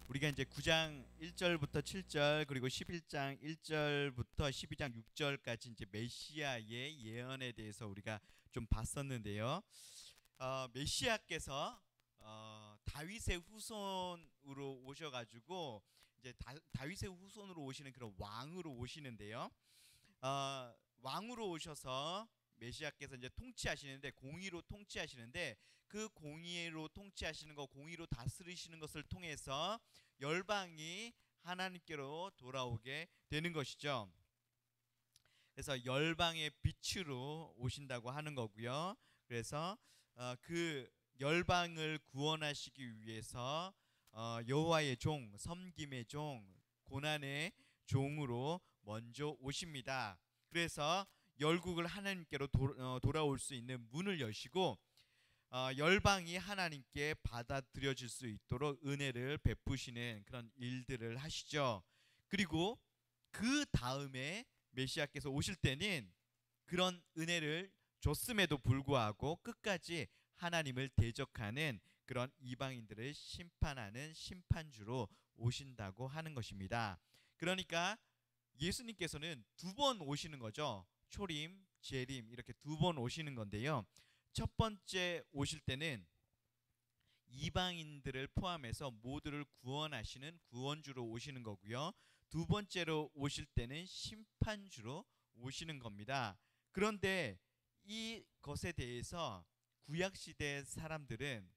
우리가 이제 9장 1절부터 7절 그리고 11장 1절부터 12장 6절까지 이제 메시아의 예언에 대해서 우리가 좀 봤었는데요. 메시아께서 다윗의 후손으로 오셔가지고 이제 다윗의 후손으로 오시는 그런 왕으로 오시는데요. 왕으로 오셔서 메시아께서 이제 통치하시는데 공의로 통치하시는데 그 공의로 통치하시는 것, 공의로 다스리시는 것을 통해서 열방이 하나님께로 돌아오게 되는 것이죠. 그래서 열방의 빛으로 오신다고 하는 거고요. 그래서 그 열방을 구원하시기 위해서 여호와의 종, 섬김의 종, 고난의 종으로 먼저 오십니다. 그래서 열국을 하나님께로 돌아올 수 있는 문을 여시고 열방이 하나님께 받아들여질 수 있도록 은혜를 베푸시는 그런 일들을 하시죠. 그리고 그 다음에 메시아께서 오실 때는 그런 은혜를 줬음에도 불구하고 끝까지 하나님을 대적하는 그런 이방인들을 심판하는 심판주로 오신다고 하는 것입니다. 그러니까 예수님께서는 두 번 오시는 거죠. 초림, 재림 이렇게 두 번 오시는 건데요. 첫 번째 오실 때는 이방인들을 포함해서 모두를 구원하시는 구원주로 오시는 거고요. 두 번째로 오실 때는 심판주로 오시는 겁니다. 그런데 이것에 대해서 구약시대 사람들은,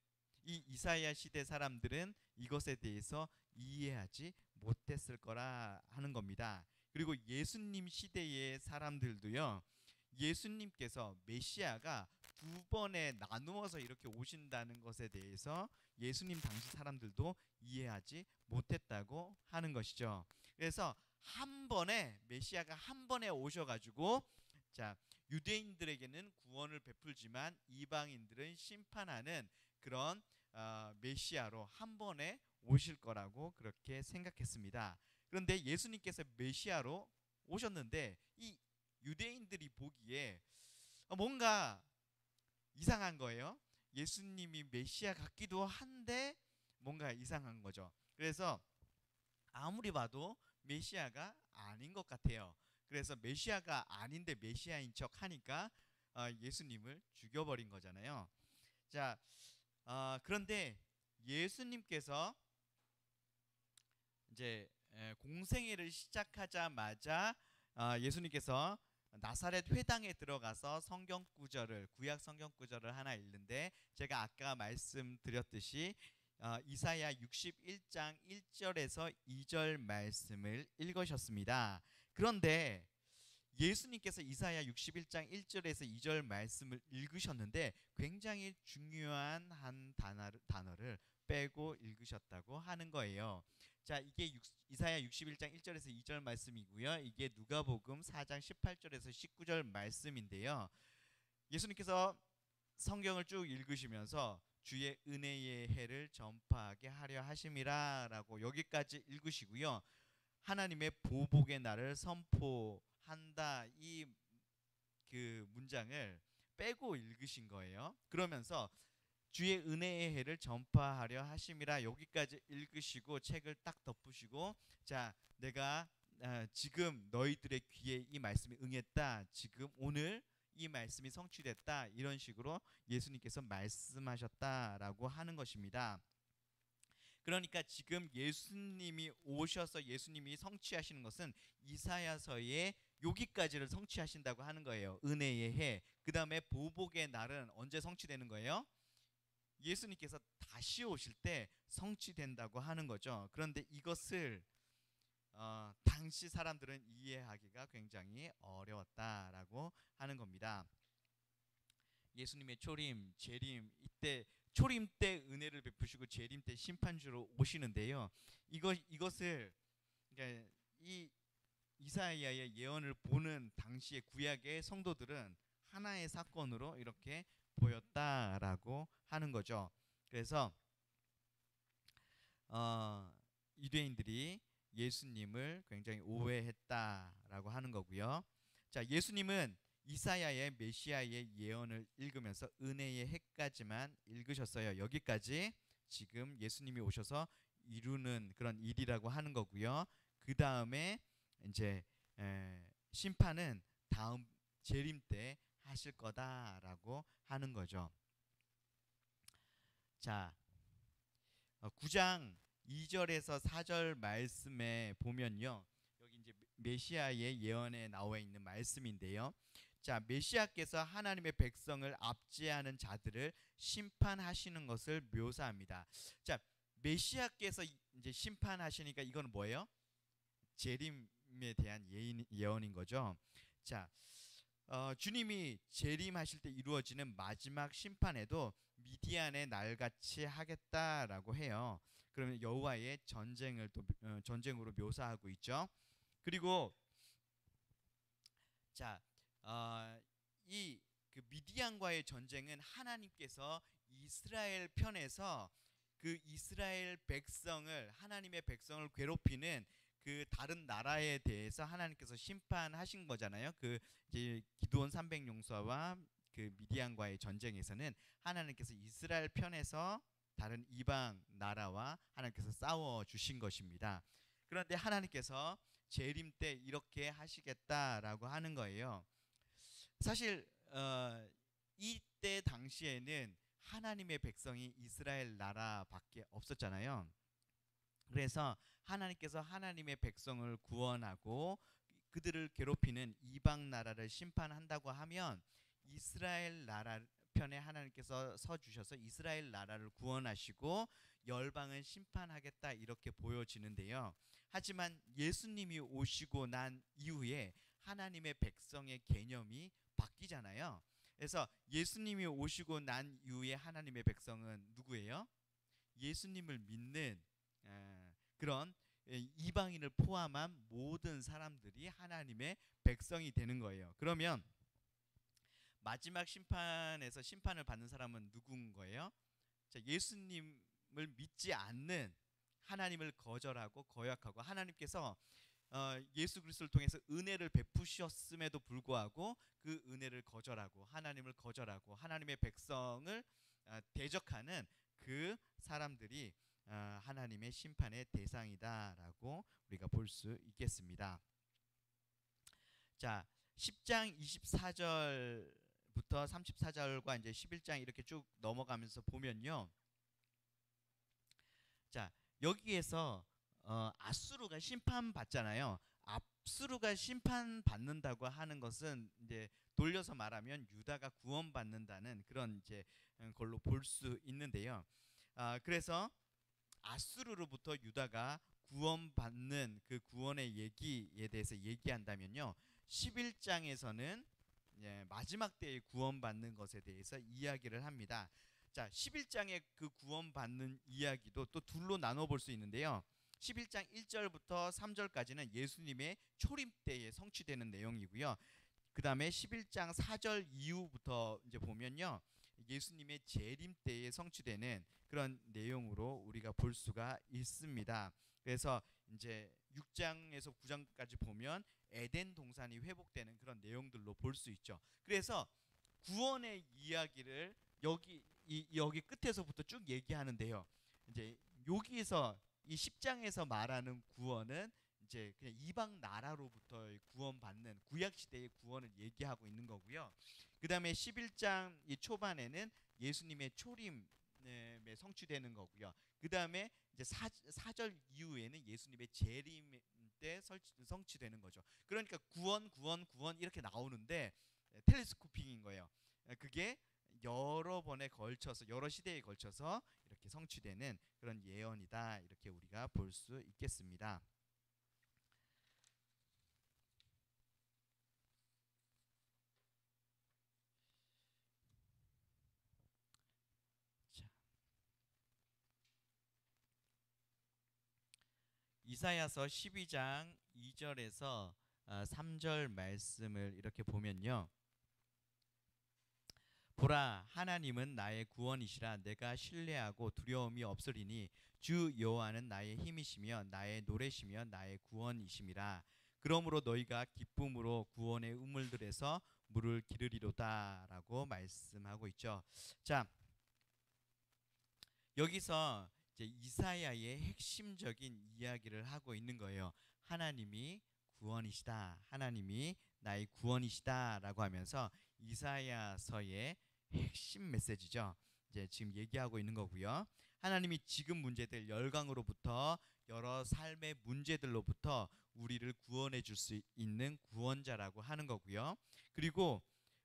이 이사야 시대 사람들은 이것에 대해서 이해하지 못했을 거라 하는 겁니다. 그리고 예수님 시대의 사람들도요, 예수님께서 메시아가 두 번에 나누어서 이렇게 오신다는 것에 대해서 예수님 당시 사람들도 이해하지 못했다고 하는 것이죠. 그래서 한 번에 메시아가 한 번에 오셔가지고 자, 유대인들에게는 구원을 베풀지만 이방인들은 심판하는 그런 메시아로 한 번에 오실 거라고 그렇게 생각했습니다. 그런데 예수님께서 메시아로 오셨는데 이 유대인들이 보기에 뭔가 이상한 거예요. 예수님이 메시아 같기도 한데 뭔가 이상한 거죠. 그래서 아무리 봐도 메시아가 아닌 것 같아요. 그래서 메시아가 아닌데 메시아인 척 하니까 예수님을 죽여버린 거잖아요. 자, 그런데 예수님께서 이제 공생애를 시작하자마자 예수님께서 나사렛 회당에 들어가서 성경 구절을, 구약 성경 구절을 하나 읽는데, 제가 아까 말씀드렸듯이 이사야 61장 1절에서 2절 말씀을 읽으셨습니다. 그런데 예수님께서 이사야 61장 1절에서 2절 말씀을 읽으셨는데 굉장히 중요한 한 단어를 빼고 읽으셨다고 하는 거예요. 자, 이게 이사야 61장 1절에서 2절 말씀이고요. 이게 누가복음 4장 18절에서 19절 말씀인데요. 예수님께서 성경을 쭉 읽으시면서 주의 은혜의 해를 전파하게 하려 하심이라라고 여기까지 읽으시고요. 하나님의 보복의 날을 선포한다, 이 그 문장을 빼고 읽으신 거예요. 그러면서 주의 은혜의 해를 전파하려 하심이라 여기까지 읽으시고 책을 딱 덮으시고, 자, 내가 지금 너희들의 귀에 이 말씀이 응했다, 지금 오늘 이 말씀이 성취됐다, 이런 식으로 예수님께서 말씀하셨다라고 하는 것입니다. 그러니까 지금 예수님이 오셔서 예수님이 성취하시는 것은 이사야서의 여기까지를 성취하신다고 하는 거예요. 은혜의 해. 그 다음에 보복의 날은 언제 성취되는 거예요? 예수님께서 다시 오실 때 성취된다고 하는 거죠. 그런데 이것을 당시 사람들은 이해하기가 굉장히 어려웠다라고 하는 겁니다. 예수님의 초림, 재림, 이때 초림 때 은혜를 베푸시고 재림 때 심판주로 오시는데요. 이것을 그러니까 이 이사야의 예언을 보는 당시의 구약의 성도들은 하나의 사건으로 이렇게 보였다라고 하는 거죠. 그래서 유대인들이 예수님을 굉장히 오해했다라고 하는 거고요. 자, 예수님은 이사야의 메시아의 예언을 읽으면서 은혜의 해까지만 읽으셨어요. 여기까지 지금 예수님이 오셔서 이루는 그런 일이라고 하는 거고요. 그 다음에 이제 심판은 다음 재림 때 하실 거다라고 하는 거죠. 자, 9장 2절에서 4절 말씀에 보면요. 여기 이제 메시아의 예언에 나와 있는 말씀인데요. 자, 메시아께서 하나님의 백성을 압제하는 자들을 심판하시는 것을 묘사합니다. 자, 메시아께서 이제 심판하시니까 이건 뭐예요? 재림에 대한 예언인 거죠. 자, 주님이 재림하실 때 이루어지는 마지막 심판에도 미디안의 날같이 하겠다라고 해요. 그러면 여호와의 전쟁을 또 전쟁으로 묘사하고 있죠. 그리고 자, 이 그 미디안과의 전쟁은 하나님께서 이스라엘 편에서 그 이스라엘 백성을 하나님의 백성을 괴롭히는 그 다른 나라에 대해서 하나님께서 심판하신 거잖아요. 그 이제 기드온 300용사와 그 미디안과의 전쟁에서는 하나님께서 이스라엘 편에서 다른 이방 나라와 하나님께서 싸워 주신 것입니다. 그런데 하나님께서 재림 때 이렇게 하시겠다라고 하는 거예요. 사실 이때 당시에는 하나님의 백성이 이스라엘 나라밖에 없었잖아요. 그래서 하나님께서 하나님의 백성을 구원하고 그들을 괴롭히는 이방 나라를 심판한다고 하면 이스라엘 나라 편에 하나님께서 서 주셔서 이스라엘 나라를 구원하시고 열방을 심판하겠다 이렇게 보여지는데요. 하지만 예수님이 오시고 난 이후에 하나님의 백성의 개념이 바뀌잖아요. 그래서 예수님이 오시고 난 이후에 하나님의 백성은 누구예요? 예수님을 믿는 그런 이방인을 포함한 모든 사람들이 하나님의 백성이 되는 거예요. 그러면 마지막 심판에서 심판을 받는 사람은 누군 거예요? 자, 예수님을 믿지 않는, 하나님을 거절하고 거역하고 하나님께서 예수 그리스도를 통해서 은혜를 베푸셨음에도 불구하고 그 은혜를 거절하고 하나님을 거절하고 하나님의 백성을 대적하는 그 사람들이 하나님의 심판의 대상이다라고 우리가 볼 수 있겠습니다. 자, 10장 24절부터 34절과 이제 11장 이렇게 쭉 넘어가면서 보면요. 자, 여기에서 아수르가 심판받잖아요. 아수르가 심판받는다고 하는 것은 이제 돌려서 말하면 유다가 구원받는다는 그런 이제 걸로 볼 수 있는데요. 그래서 아수르로부터 유다가 구원받는 그 구원의 얘기에 대해서 얘기한다면요. 11장에서는 마지막 때에 구원받는 것에 대해서 이야기를 합니다. 자, 11장의 그 구원받는 이야기도 또 둘로 나눠 볼 수 있는데요. 11장 1절부터 3절까지는 예수님의 초림 때에 성취되는 내용이고요. 그 다음에 11장 4절 이후부터 이제 보면요. 예수님의 재림 때에 성취되는 그런 내용으로 우리가 볼 수가 있습니다. 그래서 이제 6장에서 9장까지 보면 에덴 동산이 회복되는 그런 내용들로 볼 수 있죠. 그래서 구원의 이야기를 여기 끝에서부터 쭉 얘기하는데요. 이제 여기에서 이 10장에서 말하는 구원은 이제 그냥 이방 나라로부터 구원받는 구약 시대의 구원을 얘기하고 있는 거고요. 그다음에 11장 이 초반에는 예수님의 초림에 성취되는 거고요. 그다음에 이제 4절 이후에는 예수님의 재림 때 성취되는 거죠. 그러니까 구원 이렇게 나오는데 텔레스코핑인 거예요. 그게 여러 번에 걸쳐서 여러 시대에 걸쳐서 이렇게 성취되는 그런 예언이다 이렇게 우리가 볼 수 있겠습니다. 자, 이사야서 12장 2절에서 3절 말씀을 이렇게 보면요. 보라, 하나님은 나의 구원이시라. 내가 신뢰하고 두려움이 없으리니 주 여호와는 나의 힘이시며 나의 노래시며 나의 구원이심이라. 그러므로 너희가 기쁨으로 구원의 우물들에서 물을 기르리로다라고 말씀하고 있죠. 자, 여기서 이제 이사야의 핵심적인 이야기를 하고 있는 거예요. 하나님이 구원이시다. 하나님이 나의 구원이시다라고 하면서 이사야서의 핵심 메시지죠. 이제 지금 얘기하고 있는 거고요. 하나님이 지금 문제들 열강으로부터 여러 삶의 문제들로부터 우리를 구원해 줄 수 있는 구원자라고 하는 거고요. 그리고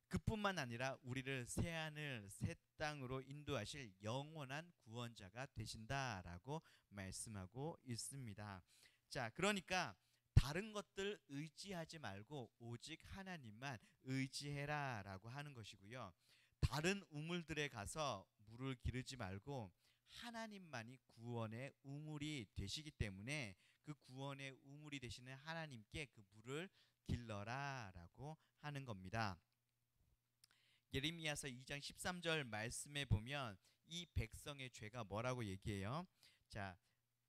그뿐만 아니라 우리를 새 하늘 새 땅으로 인도하실 영원한 구원자가 되신다라고 말씀하고 있습니다. 자, 그러니까 다른 것들 의지하지 말고 오직 하나님만 의지해라라고 하는 것이고요. 다른 우물들에 가서 물을 기르지 말고 하나님만이 구원의 우물이 되시기 때문에 그 구원의 우물이 되시는 하나님께 그 물을 길러라라고 하는 겁니다. 예레미야서 2장 13절 말씀에 보면 이 백성의 죄가 뭐라고 얘기해요? 자,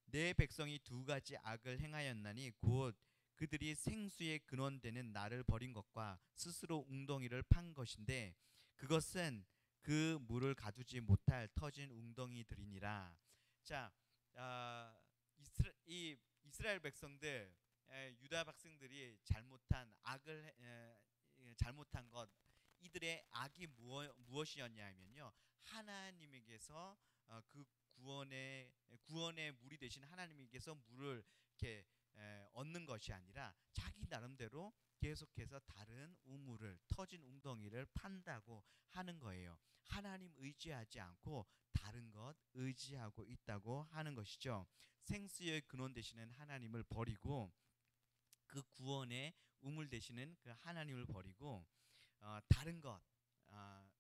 내 백성이 두 가지 악을 행하였나니 곧 그들이 생수의 근원되는 나를 버린 것과 스스로 웅덩이를 판 것인데 그것은 그 물을 가두지 못할 터진 웅덩이들이니라. 자, 이 이스라엘 백성들, 유다 백성들이 잘못한 악을 잘못한 것, 이들의 악이 무엇이었냐 하면요, 하나님에게서 그 구원의 물이 되신 하나님에게서 물을 이렇게 얻는 것이 아니라 자기 나름대로 계속해서 다른 우물을, 터진 웅덩이를 판다고 하는 거예요. 하나님 의지하지 않고 다른 것 의지하고 있다고 하는 것이죠. 생수의 근원 되시는 하나님을 버리고 그 구원의 우물 되시는 그 하나님을 버리고 다른 것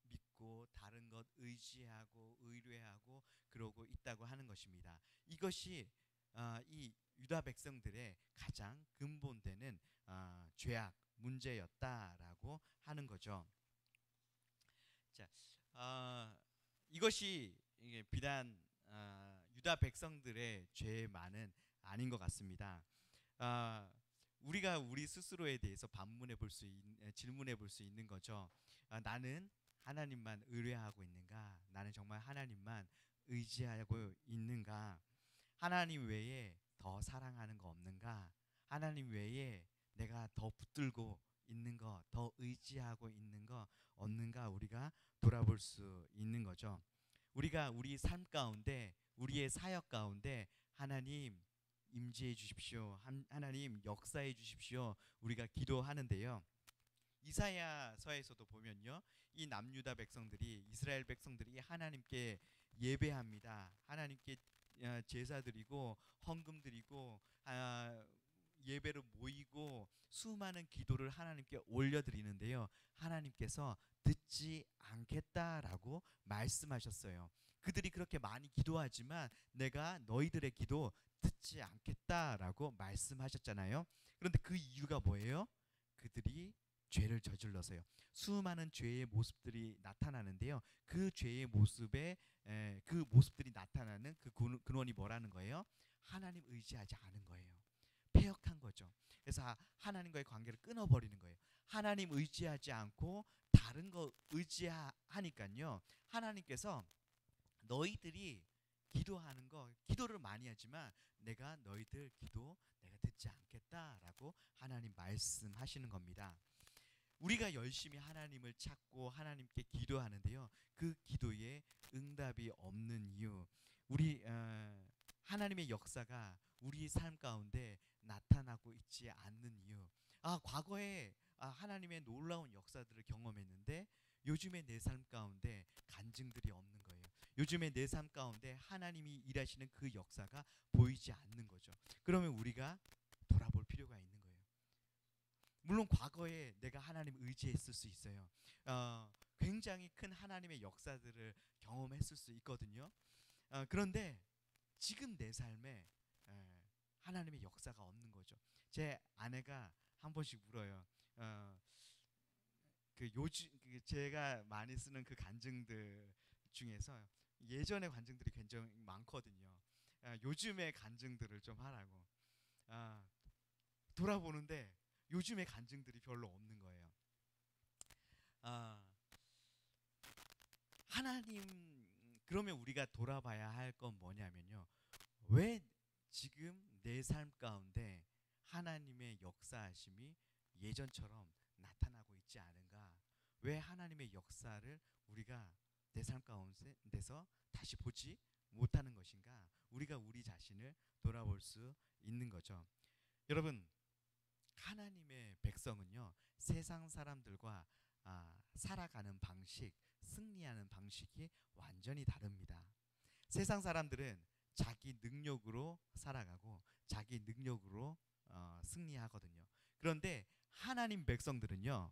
믿고 다른 것 의지하고 의뢰하고 그러고 있다고 하는 것입니다. 이것이 이 유다 백성들의 가장 근본되는 죄악 문제였다라고 하는 거죠. 자, 이것이 이게 비단 유다 백성들의 죄만은 아닌 것 같습니다. 우리가 우리 스스로에 대해서 질문해 볼 수 있는 거죠. 나는 하나님만 의뢰하고 있는가? 나는 정말 하나님만 의지하고 있는가? 하나님 외에 더 사랑하는 거 없는가? 하나님 외에 내가 더 붙들고 있는 거, 더 의지하고 있는 거 없는가? 우리가 돌아볼 수 있는 거죠. 우리가 우리 삶 가운데, 우리의 사역 가운데 하나님 임재해 주십시오. 하나님 역사해 주십시오. 우리가 기도하는데요. 이사야서에서도 보면요, 이 남유다 백성들이, 이스라엘 백성들이 하나님께 예배합니다. 하나님께 제사 드리고 헌금 드리고 예배로 모이고 수많은 기도를 하나님께 올려드리는데요, 하나님께서 듣지 않겠다라고 말씀하셨어요. 그들이 그렇게 많이 기도하지만 내가 너희들의 기도 듣지 않겠다라고 말씀하셨잖아요. 그런데 그 이유가 뭐예요? 그들이 죄를 저질러서요. 수많은 죄의 모습들이 나타나는데요, 그 죄의 모습에 그 모습들이 나타나는 그 근원이 뭐라는 거예요? 하나님 의지하지 않은 거예요. 패역한 거죠. 그래서 하나님과의 관계를 끊어버리는 거예요. 하나님 의지하지 않고 다른 거 의지하니까요, 하나님께서 너희들이 기도하는 거, 기도를 많이 하지만 내가 너희들 기도 내가 듣지 않겠다라고 하나님 말씀하시는 겁니다. 우리가 열심히 하나님을 찾고 하나님께 기도하는데요, 그 기도에 응답이 없는 이유, 우리 하나님의 역사가 우리 삶 가운데 나타나고 있지 않는 이유, 과거에 하나님의 놀라운 역사들을 경험했는데 요즘의 내 삶 가운데 간증들이 없는 거예요. 요즘의 내 삶 가운데 하나님이 일하시는 그 역사가 보이지 않는 거죠. 그러면 우리가 돌아볼 필요가 있는 거예요. 물론 과거에 내가 하나님 의지했을 수 있어요. 굉장히 큰 하나님의 역사들을 경험했을 수 있거든요. 그런데 지금 내 삶에 하나님의 역사가 없는 거죠. 제 아내가 한 번씩 물어요. 제가 많이 쓰는 그 간증들 중에서 예전의 간증들이 굉장히 많거든요. 요즘의 간증들을 좀 하라고. 돌아보는데 요즘의 간증들이 별로 없는 거예요. 하나님, 그러면 우리가 돌아봐야 할 건 뭐냐면요, 왜 지금 내 삶 가운데 하나님의 역사하심이 예전처럼 나타나고 있지 않은가? 왜 하나님의 역사를 우리가 내 삶 가운데서 다시 보지 못하는 것인가? 우리가 우리 자신을 돌아볼 수 있는 거죠. 여러분, 하나님의 백성은요, 세상 사람들과 살아가는 방식, 승리하는 방식이 완전히 다릅니다. 세상 사람들은 자기 능력으로 살아가고 자기 능력으로 승리하거든요. 그런데 하나님 백성들은요,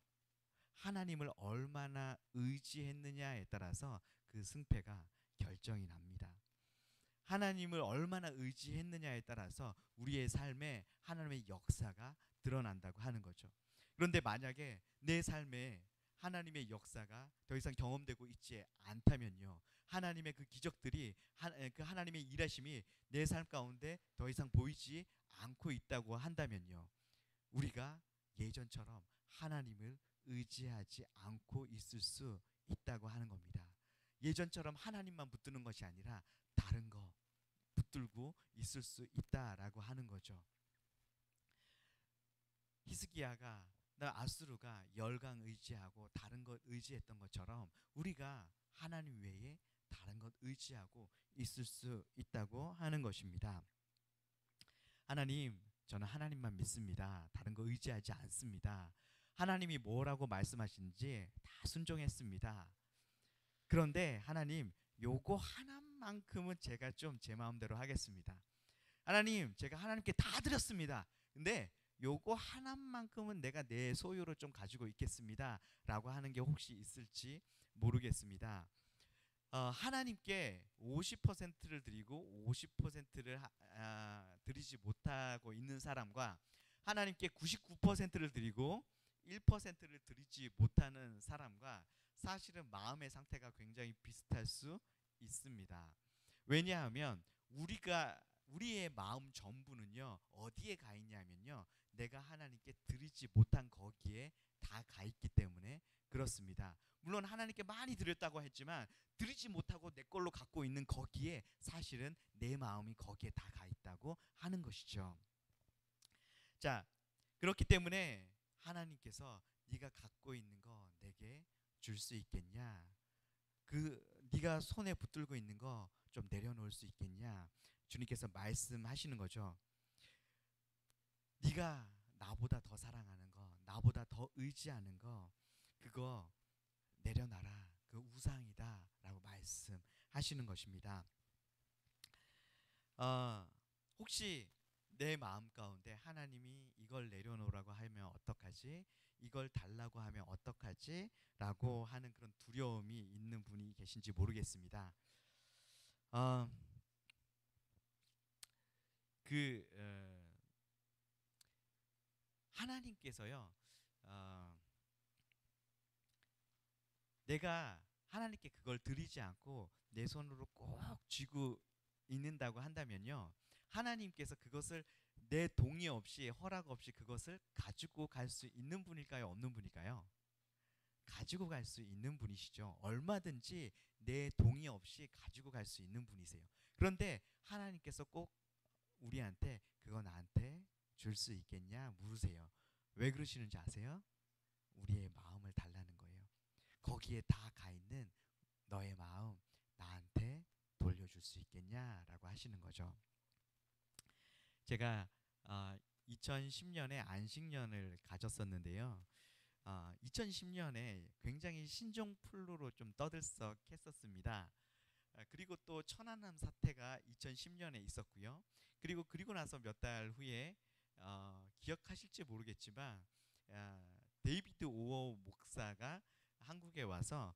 하나님을 얼마나 의지했느냐에 따라서 그 승패가 결정이 납니다. 하나님을 얼마나 의지했느냐에 따라서 우리의 삶에 하나님의 역사가 드러난다고 하는 거죠. 그런데 만약에 내 삶에 하나님의 역사가 더 이상 경험되고 있지 않다면요, 하나님의 그 기적들이 그 하나님의 일하심이 내 삶 가운데 더 이상 보이지 않고 있다고 한다면요, 우리가 예전처럼 하나님을 의지하지 않고 있을 수 있다고 하는 겁니다. 예전처럼 하나님만 붙드는 것이 아니라 다른 거 붙들고 있을 수 있다라고 하는 거죠. 히스기야가 아수르가 열강 의지하고 다른 것 의지했던 것처럼 우리가 하나님 외에 다른 것 의지하고 있을 수 있다고 하는 것입니다. 하나님, 저는 하나님만 믿습니다. 다른 거 의지하지 않습니다. 하나님이 뭐라고 말씀하시는지 다 순종했습니다. 그런데 하나님, 요거 하나만큼은 제가 좀 제 마음대로 하겠습니다. 하나님, 제가 하나님께 다 드렸습니다. 근데 요거 하나만큼은 내가 내 소유로 좀 가지고 있겠습니다 라고 하는 게 혹시 있을지 모르겠습니다. 하나님께 50%를 드리고 50%를 드리지 못하고 있는 사람과 하나님께 99%를 드리고 1%를 드리지 못하는 사람과 사실은 마음의 상태가 굉장히 비슷할 수 있습니다. 왜냐하면 우리의 마음 전부는요, 어디에 가 있냐면요, 내가 하나님께 드리지 못한 거기에 다 가 있기 때문에 그렇습니다. 물론 하나님께 많이 드렸다고 했지만 드리지 못하고 내 걸로 갖고 있는 거기에 사실은 내 마음이 거기에 다 가 있다고 하는 것이죠. 자, 그렇기 때문에 하나님께서 네가 갖고 있는 거 내게 줄 수 있겠냐? 네가 손에 붙들고 있는 거 좀 내려놓을 수 있겠냐? 주님께서 말씀하시는 거죠. 네가 나보다 더 사랑하는 거, 나보다 더 의지하는 거, 그거 내려놔라. 그 우상이다라고 말씀하시는 것입니다. 혹시 내 마음 가운데 하나님이 이걸 내려놓으라고 하면 어떡하지? 이걸 달라고 하면 어떡하지? 라고 하는 그런 두려움이 있는 분이 계신지 모르겠습니다. 하나님께서요, 내가 하나님께 그걸 드리지 않고 내 손으로 꼭 쥐고 있는다고 한다면요, 하나님께서 그것을 내 동의 없이 허락 없이 그것을 가지고 갈 수 있는 분일까요? 없는 분일까요? 가지고 갈 수 있는 분이시죠. 얼마든지 내 동의 없이 가지고 갈 수 있는 분이세요. 그런데 하나님께서 꼭 우리한테 그거 나한테 줄 수 있겠냐 물으세요. 왜 그러시는지 아세요? 우리의 마음을 달라는 거예요. 거기에 다 가 있는 너의 마음 나한테 돌려줄 수 있겠냐라고 하시는 거죠. 제가 2010년에 안식년을 가졌었는데요. 2010년에 굉장히 신종플루로 좀 떠들썩했었습니다. 그리고 또 천안함 사태가 2010년에 있었고요. 그리고 나서 몇 달 후에 기억하실지 모르겠지만 데이비드 오어 목사가 한국에 와서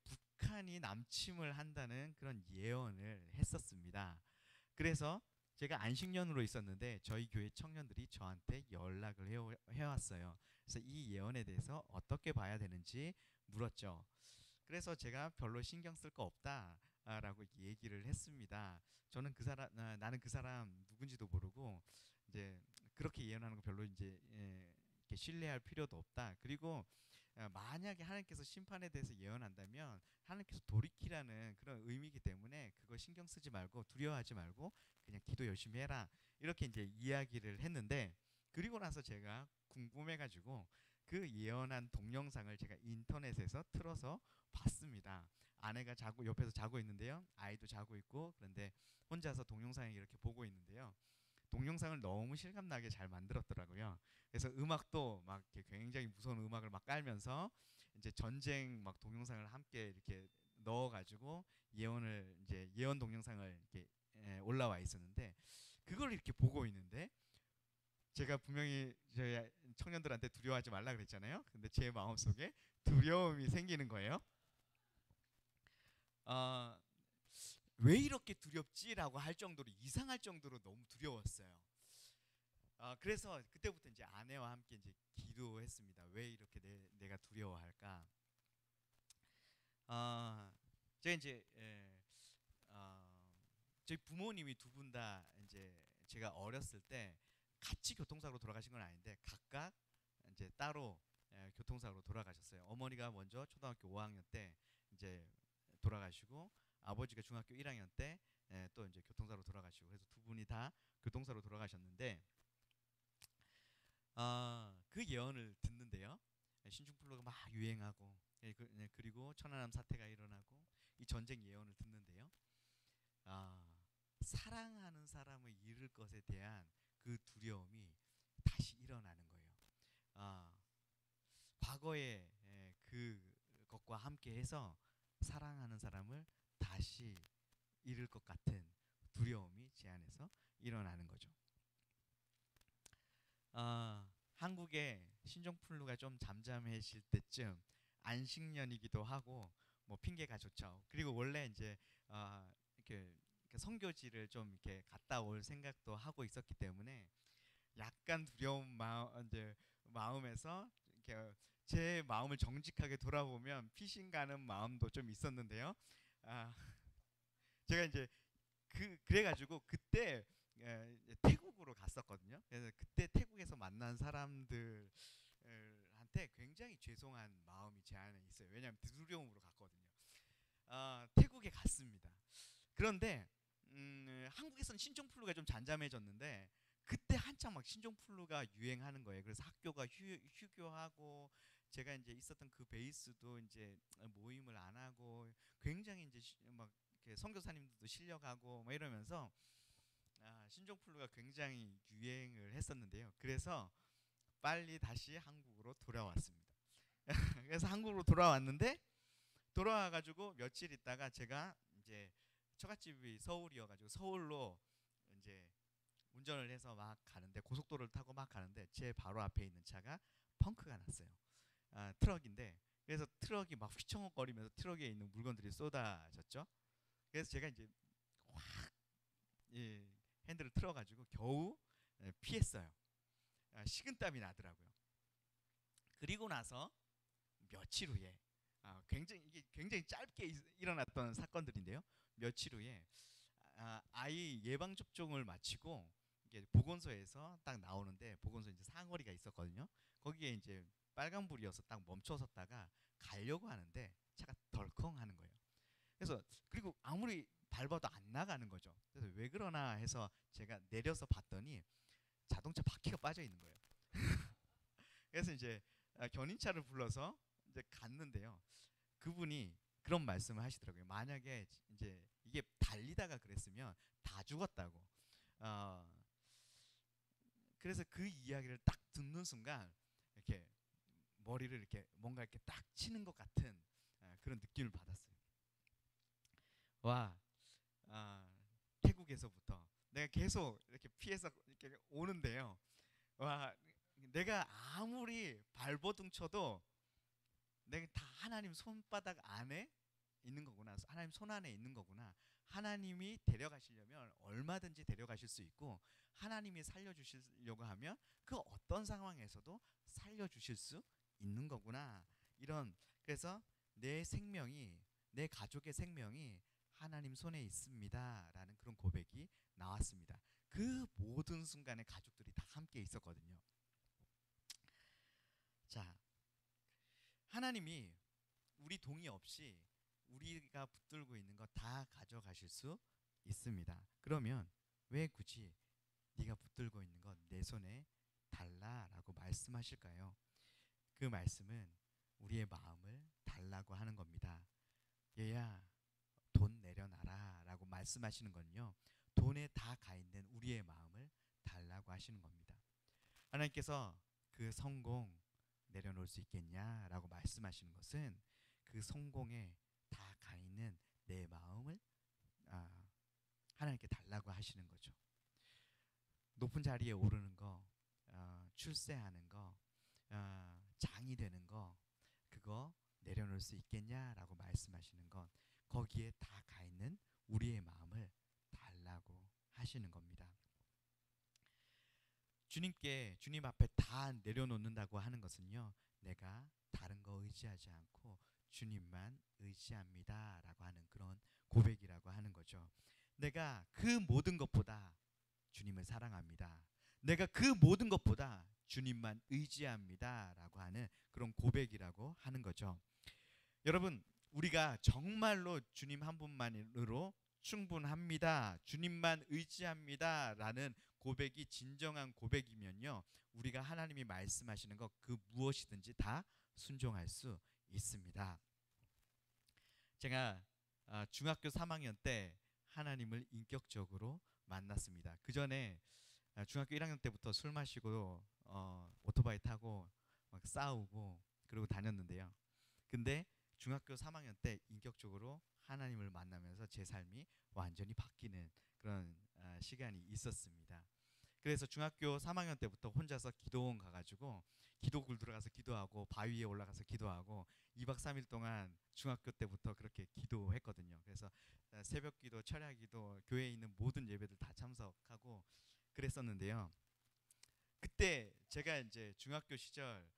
북한이 남침을 한다는 그런 예언을 했었습니다. 그래서 제가 안식년으로 있었는데 저희 교회 청년들이 저한테 연락을 해왔어요. 그래서 이 예언에 대해서 어떻게 봐야 되는지 물었죠. 그래서 제가 별로 신경 쓸 거 없다라고 얘기를 했습니다. 저는 나는 그 사람 누군지도 모르고 이제 그렇게 예언하는 거 별로 이제 이렇게 신뢰할 필요도 없다. 그리고 만약에 하나님께서 심판에 대해서 예언한다면 하나님께서 돌이키라는 그런 의미이기 때문에 그거 신경 쓰지 말고 두려워하지 말고 그냥 기도 열심히 해라, 이렇게 이제 이야기를 했는데, 그리고 나서 제가 궁금해가지고 그 예언한 동영상을 제가 인터넷에서 틀어서 봤습니다. 아내가 자고 옆에서 자고 있는데요, 아이도 자고 있고, 그런데 혼자서 동영상을 이렇게 보고 있는데요, 동영상을 너무 실감나게 잘 만들었더라고요. 그래서 음악도 막 이렇게 굉장히 무서운 음악을 막 깔면서 이제 전쟁 막 동영상을 함께 이렇게 넣어가지고 예언을 이제 예언 동영상을 이렇게 올라와 있었는데, 그걸 이렇게 보고 있는데 제가 분명히 저희 청년들한테 두려워하지 말라 그랬잖아요. 근데 제 마음속에 두려움이 생기는 거예요. 어, 왜 이렇게 두렵지라고 할 정도로, 이상할 정도로 너무 두려웠어요. 그래서 그때부터 이제 아내와 함께 이제 기도했습니다. 왜 이렇게 내가 두려워할까? 제가 이제 저희 부모님이 두 분 다 이제 제가 어렸을 때 같이 교통사고로 돌아가신 건 아닌데 각각 이제 따로 교통사고로 돌아가셨어요. 어머니가 먼저 초등학교 5학년 때 이제 돌아가시고, 아버지가 중학교 1학년 때 또 이제 교통사고로 돌아가시고, 그래서 두 분이 다 교통사고로 돌아가셨는데, 그 예언을 듣는데요, 신중플루가 막 유행하고, 그리고 천안함 사태가 일어나고 이 전쟁 예언을 듣는데요, 아, 사랑하는 사람을 잃을 것에 대한 그 두려움이 다시 일어나는 거예요. 아, 과거에 그것과 함께해서 사랑하는 사람을 다시 잃을 것 같은 두려움이 제 안에서 일어나는 거죠. 한국의 신종플루가 좀 잠잠해질 때쯤, 안식년이기도 하고 뭐 핑계가 좋죠. 그리고 원래 이제 이렇게 선교지를 좀 이렇게 갔다 올 생각도 하고 있었기 때문에 약간 두려운 이제 마음에서 이렇게 제 마음을 정직하게 돌아보면 피신 가는 마음도 좀 있었는데요. 아, 제가 이제 그래가지고 그때 태국으로 갔었거든요. 그래서 그때 태국에서 만난 사람들한테 굉장히 죄송한 마음이 제 안에 있어요. 왜냐하면 두려움으로 갔거든요. 태국에 갔습니다. 그런데 한국에서는 신종플루가 좀 잠잠해졌는데 그때 한창 막 신종플루가 유행하는 거예요. 그래서 학교가 휴교하고, 제가 이제 있었던 그 베이스도 이제 모임을 안 하고, 굉장히 이제 막 이렇게 선교사님들도 실려가고 막 이러면서 신종플루가 굉장히 유행을 했었는데요. 그래서 빨리 다시 한국으로 돌아왔습니다. 그래서 한국으로 돌아왔는데, 돌아와가지고 며칠 있다가 제가 이제 처갓집이 서울이어가지고 서울로 이제 운전을 해서 막 가는데, 고속도로를 타고 막 가는데 제 바로 앞에 있는 차가 펑크가 났어요. 트럭인데, 그래서 트럭이 막 휘청거리면서 트럭에 있는 물건들이 쏟아졌죠. 그래서 제가 이제 확 핸들을 틀어가지고 겨우 피했어요. 식은땀이 나더라고요. 그리고 나서 며칠 후에, 이게 굉장히 짧게 일어났던 사건들인데요, 며칠 후에 아이 예방 접종을 마치고 이게 보건소에서 딱 나오는데, 보건소 이제 상거리가 있었거든요. 거기에 이제 빨간불이어서 딱 멈춰섰다가 가려고 하는데 차가 덜컹 하는 거예요. 그래서 그리고 아무리 밟아도 안 나가는 거죠. 그래서 왜 그러나 해서 제가 내려서 봤더니 자동차 바퀴가 빠져 있는 거예요. 그래서 이제 견인차를 불러서 이제 갔는데요, 그분이 그런 말씀을 하시더라고요. 만약에 이제 이게 달리다가 그랬으면 다 죽었다고. 어, 그래서 그 이야기를 딱 듣는 순간 이렇게 머리를 이렇게 뭔가 이렇게 딱 치는 것 같은 그런 느낌을 받았어요. 와, 태국에서부터 내가 계속 이렇게 피해서 이렇게 오는데요. 와, 내가 아무리 발버둥 쳐도 내가 다 하나님 손바닥 안에 있는 거구나. 하나님 손 안에 있는 거구나. 하나님이 데려가시려면 얼마든지 데려가실 수 있고, 하나님이 살려주시려고 하면 그 어떤 상황에서도 살려주실 수 있는 거구나. 그래서 내 생명이, 내 가족의 생명이 하나님 손에 있습니다라는 그런 고백이 나왔습니다. 그 모든 순간에 가족들이 다 함께 있었거든요. 자, 하나님이 우리 동의 없이 우리가 붙들고 있는 거 다 가져가실 수 있습니다. 그러면 왜 굳이 네가 붙들고 있는 건 내 손에 달라라고 말씀하실까요? 그 말씀은 우리의 마음을 달라고 하는 겁니다. 얘야, 돈 내려놔라 라고 말씀하시는 건요, 돈에 다 가 있는 우리의 마음을 달라고 하시는 겁니다. 하나님께서 그 성공 내려놓을 수 있겠냐라고 말씀하시는 것은 그 성공에 다 가 있는 내 마음을 하나님께 달라고 하시는 거죠. 높은 자리에 오르는 거, 출세하는 거, 장이 되는 거, 그거 내려놓을 수 있겠냐라고 말씀하시는 건 거기에 다 가 있는 우리의 마음을 달라고 하시는 겁니다. 주님 앞에 다 내려놓는다고 하는 것은요, 내가 다른 거 의지하지 않고 주님만 의지합니다라고 하는 그런 고백이라고 하는 거죠. 내가 그 모든 것보다 주님을 사랑합니다. 내가 그 모든 것보다 주님만 의지합니다라고 하는 그런 고백이라고 하는 거죠. 여러분, 우리가 정말로 주님 한 분만으로 충분합니다, 주님만 의지합니다라는 고백이 진정한 고백이면요, 우리가 하나님이 말씀하시는 것 그 무엇이든지 다 순종할 수 있습니다. 제가 중학교 3학년 때 하나님을 인격적으로 만났습니다. 그 전에 중학교 1학년 때부터 술 마시고 오토바이 타고 막 싸우고 그러고 다녔는데요. 근데 중학교 3학년 때 인격적으로 하나님을 만나면서 제 삶이 완전히 바뀌는 그런 시간이 있었습니다. 그래서 중학교 3학년 때부터 혼자서 기도원 가가지고 기도굴 들어가서 기도하고 바위에 올라가서 기도하고 2박 3일 동안 중학교 때부터 그렇게 기도했거든요. 그래서 새벽 기도, 철야 기도, 교회에 있는 모든 예배들 다 참석하고 그랬었는데요. 그때 제가 이제 중학교 시절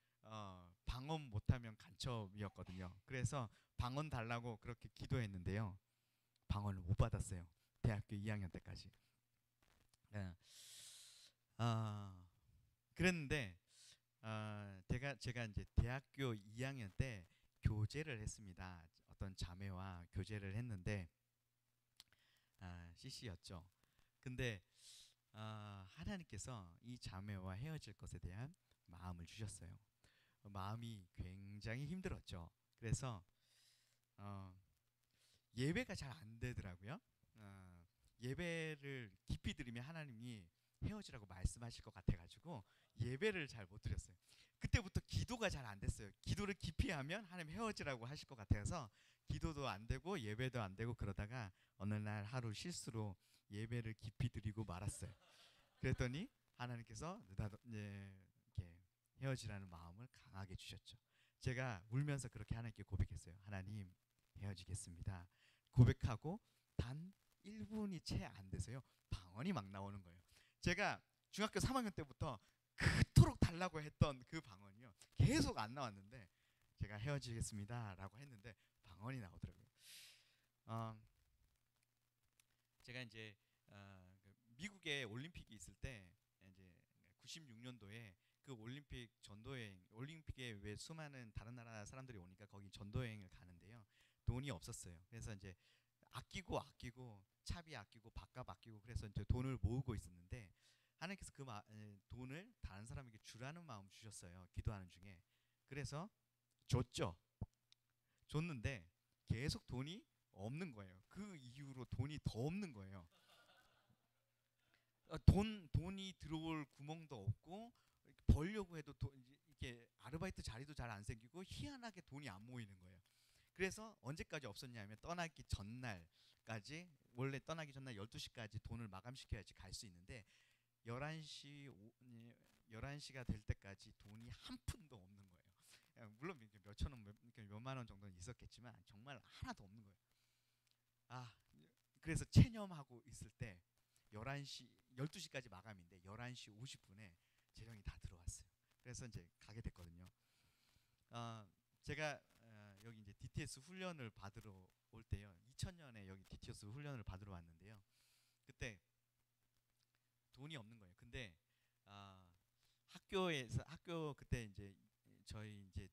방언 못하면 간첩이었거든요. 그래서 방언 달라고 그렇게 기도했는데요, 방언을 못 받았어요. 대학교 2학년 때까지. 그랬는데 제가 이제 대학교 2학년 때 교제를 했습니다. 어떤 자매와 교제를 했는데 CC였죠. 근데 하나님께서 이 자매와 헤어질 것에 대한 마음을 주셨어요. 마음이 굉장히 힘들었죠. 그래서 예배가 잘 안 되더라고요. 예배를 깊이 들으면 하나님이 헤어지라고 말씀하실 것 같아가지고 예배를 잘 못 드렸어요. 그때부터 기도가 잘 안 됐어요. 기도를 깊이 하면 하나님 헤어지라고 하실 것 같아서 기도도 안 되고 예배도 안 되고 그러다가 어느 날 하루 실수로 예배를 깊이 드리고 말았어요. 그랬더니 하나님께서 이제 이렇게 헤어지라는 마음을 강하게 주셨죠. 제가 울면서 그렇게 하나님께 고백했어요. 하나님, 헤어지겠습니다. 고백하고 단 1분이 채 안 돼서요, 방언이 막 나오는 거예요. 제가 중학교 3학년 때부터 그토록 달라고 했던 그 방언이요, 계속 안 나왔는데 제가 헤어지겠습니다 라고 했는데 방언이 나오더라고요. 제가 이제 미국에 올림픽이 있을 때 이제 96년도에 그 올림픽 전도여행, 올림픽에 왜 수많은 다른 나라 사람들이 오니까 거기 전도여행을 가는데요, 돈이 없었어요. 그래서 이제 아끼고 차비 아끼고 밥값 아끼고 그래서 이제 돈을 모으고 있었는데 하나님께서 그 돈을 다른 사람에게 주라는 마음 주셨어요, 기도하는 중에. 그래서 줬는데 계속 돈이 없는 거예요. 그 이후로 돈이 더 없는 거예요. 돈이 들어올 구멍도 없고 벌려고 해도 이렇게 아르바이트 자리도 잘 안 생기고 희한하게 돈이 안 모이는 거예요. 그래서 언제까지 없었냐면 떠나기 전날까지, 원래 떠나기 전날 12시까지 돈을 마감시켜야지 갈 수 있는데 11시가 될 때까지 돈이 한 푼도 없는 거예요. 물론 몇 천 원, 몇만 원 정도는 있었겠지만 정말 하나도 없는 거예요. 그래서 체념하고 있을 때 12시까지 마감인데 11시 50분에 재정이 다 들어왔어요. 그래서 이제 가게 됐거든요. 제가 여기 이제 DTS 훈련을 받으러 올 때요, 2000년에 여기 DTS 훈련을 받으러 왔는데요, 그때 돈이 없는 거예요. 근데 학교 그때 이제 저희 이제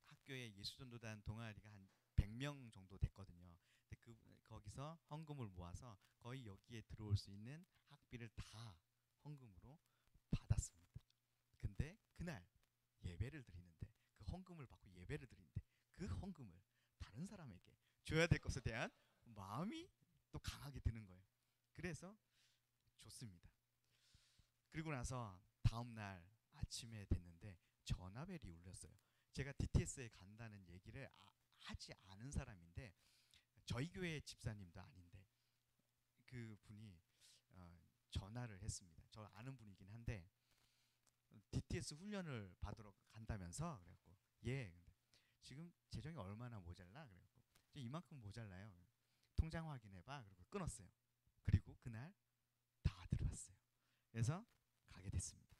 학교에 미수전도단 동아리가 한 100명 정도 됐거든요. 근데 거기서 헌금을 모아서 거의 여기에 들어올 수 있는 학비를 다 헌금으로 받았습니다. 근데 그날 예배를 드리는데 그 헌금을 받고 예배를 드리는데 그 헌금을 다른 사람에게 줘야 될 것에 대한 마음이 또 강하게 드는 거예요. 그래서 줬습니다. 그리고 나서 다음 날 아침에 됐는데 전화벨이 울렸어요. 제가 DTS에 간다는 얘기를 하지 않은 사람인데 저희 교회 집사님도 아닌데 그 분이 전화를 했습니다. 저 아는 분이긴 한데 DTS 훈련을 받으러 간다면서 그래갖고 예. 근데 지금 재정이 얼마나 모자라? 그래갖고 이만큼 모자라요. 통장 확인해봐. 그리고 끊었어요. 그리고 그날 다 들어왔어요. 그래서 가게 됐습니다.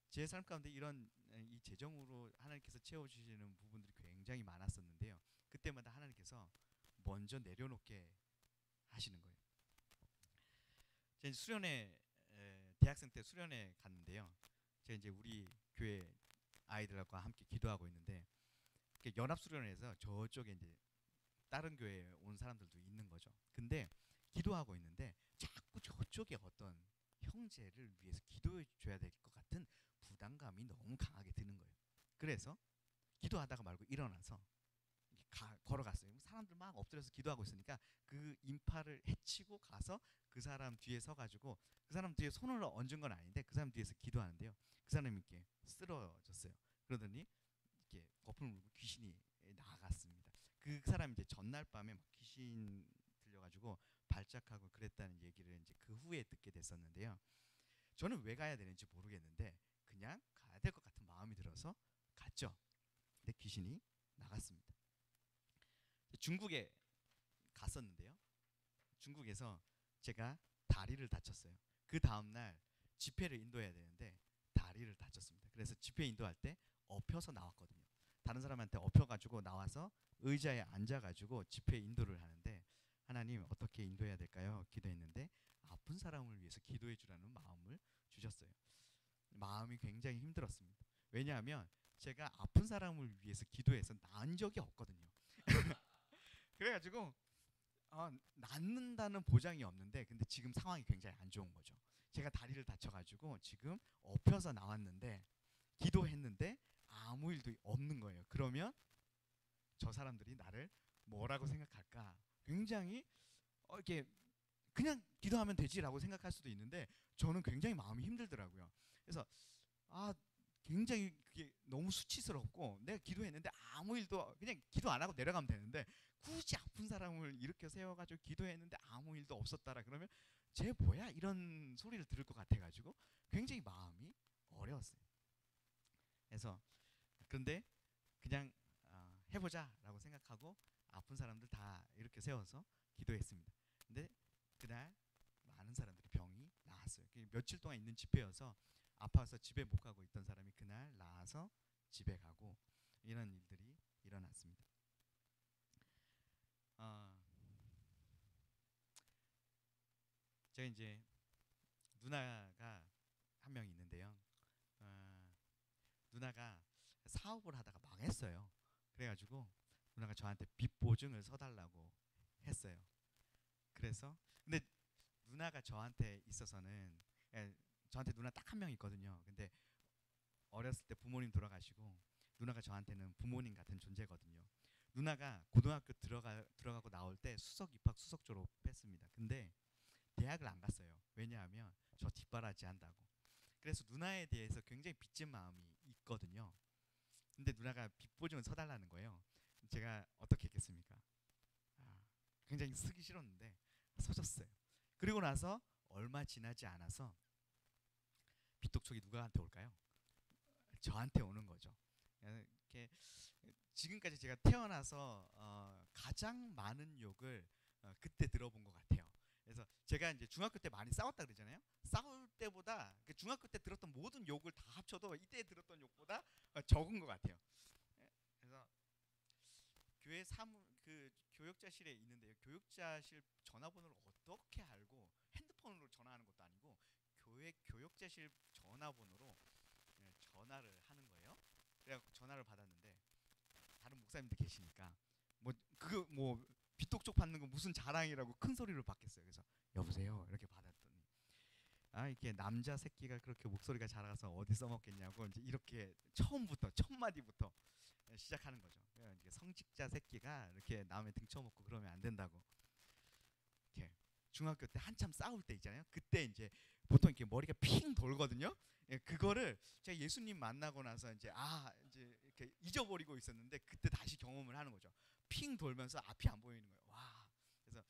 제 삶 가운데 이런 이 재정으로 하나님께서 채워주시는 부분들이 굉장히 많았었는데요. 그때마다 하나님께서 먼저 내려놓게 하시는 거예요. 제가 수련회 대학생 때 수련회 갔는데요. 제가 이제 우리 교회 아이들과 함께 기도하고 있는데 연합 수련회에서 저쪽에 이제 다른 교회에 온 사람들도 있는 거죠. 근데 기도하고 있는데 자꾸 저쪽에 어떤 형제를 위해서 기도해 줘야 될 것 같은 부담감이 너무 강하게 드는 거예요. 그래서 기도하다가 말고 일어나서 걸어갔어요. 사람들 막 엎드려서 기도하고 있으니까 그 인파를 해치고 가서 그 사람 뒤에 서가지고 그 사람 뒤에 손을 얹은 건 아닌데 그 사람 뒤에서 기도하는데요. 그 사람이 이렇게 쓰러졌어요. 그러더니 이렇게 거품을 물고 귀신이 나갔습니다. 그 사람이 이제 전날 밤에 막 귀신 들려가지고 발작하고 그랬다는 얘기를 이제 그 후에 듣게 됐었는데요. 저는 왜 가야 되는지 모르겠는데 그냥 가야 될 것 같은 마음이 들어서 갔죠. 근데 귀신이 나갔습니다. 중국에 갔었는데요. 중국에서 제가 다리를 다쳤어요. 그 다음날 집회를 인도해야 되는데 다리를 다쳤습니다. 그래서 집회 인도할 때 엎혀서 나왔거든요. 다른 사람한테 엎혀가지고 나와서 의자에 앉아가지고 집회 인도를 하는데 하나님 어떻게 인도해야 될까요? 기도했는데 아픈 사람을 위해서 기도해 주라는 마음을 주셨어요. 마음이 굉장히 힘들었습니다. 왜냐하면 제가 아픈 사람을 위해서 기도해서 나은 적이 없거든요. 그래가지고 낫는다는 보장이 없는데 근데 지금 상황이 굉장히 안 좋은 거죠. 제가 다리를 다쳐가지고 지금 엎혀서 나왔는데 기도했는데 아무 일도 없는 거예요. 그러면 저 사람들이 나를 뭐라고 생각할까? 굉장히 이렇게 그냥 기도하면 되지라고 생각할 수도 있는데 저는 굉장히 마음이 힘들더라고요. 그래서 굉장히 그게 너무 수치스럽고 내가 기도했는데 아무 일도 그냥 기도 안 하고 내려가면 되는데 굳이 아픈 사람을 일으켜 세워가지고 기도했는데 아무 일도 없었다라 그러면 쟤 뭐야 이런 소리를 들을 것 같아가지고 굉장히 마음이 어려웠어요. 그래서 그런데 그냥 해보자라고 생각하고 아픈 사람들 다 이렇게 세워서 기도했습니다. 근데 그날 많은 사람들이 병이 나았어요. 며칠 동안 있는 집회여서 아파서 집에 못 가고 있던 사람이 그날 나아서 집에 가고 이런 일들이 일어났습니다. 제가 이제 누나가 한 명 있는데요. 누나가 사업을 하다가 망했어요. 그래가지고 누나가 저한테 빚 보증을 서달라고 했어요. 그래서 근데 누나가 저한테 있어서는 저한테 누나 딱 한 명 있거든요. 근데 어렸을 때 부모님 돌아가시고 누나가 저한테는 부모님 같은 존재거든요. 누나가 고등학교 들어가고 나올 때 수석 입학 수석 졸업했습니다. 근데 대학을 안 갔어요. 왜냐하면 저 뒷바라지 한다고. 그래서 누나에 대해서 굉장히 빚진 마음이 있거든요. 근데 누나가 빚 보증을 서달라는 거예요. 제가 어떻게 했겠습니까? 굉장히 쓰기 싫었는데 서줬어요. 그리고 나서 얼마 지나지 않아서 빚독촉이 누구한테 올까요? 저한테 오는 거죠. 이렇게 지금까지 제가 태어나서 가장 많은 욕을 그때 들어본 것 같아요. 그래서 제가 이제 중학교 때 많이 싸웠다 그러잖아요. 싸울 때보다 중학교 때 들었던 모든 욕을 다 합쳐도 이때 들었던 욕보다 적은 것 같아요. 그래서 교회 그 교육자실에 있는데요. 교육자실 전화번호를 어떻게 알고 핸드폰으로 전화하는 것도 아니고 교회 교육자실 전화번호로 전화를 하는 거예요. 그래서 전화를 받았는데 다른 목사님들 계시니까 뭐 그거 뭐 빚독촉 받는 거 무슨 자랑이라고 큰 소리로 받겠어요. 그래서 여보세요 이렇게 받았더니 아 이게 남자 새끼가 그렇게 목소리가 작아서 어디 써먹겠냐고 이제 이렇게 처음부터 첫 마디부터 시작하는 거죠. 이제 성직자 새끼가 이렇게 남의 등쳐먹고 그러면 안 된다고. 이렇게 중학교 때 한참 싸울 때 있잖아요. 그때 이제 보통 이렇게 머리가 핑 돌거든요. 예, 그거를 제가 예수님 만나고 나서 이제 이제 이렇게 잊어버리고 있었는데 그때 다시 경험을 하는 거죠. 핑 돌면서 앞이 안 보이는 거예요. 와. 그래서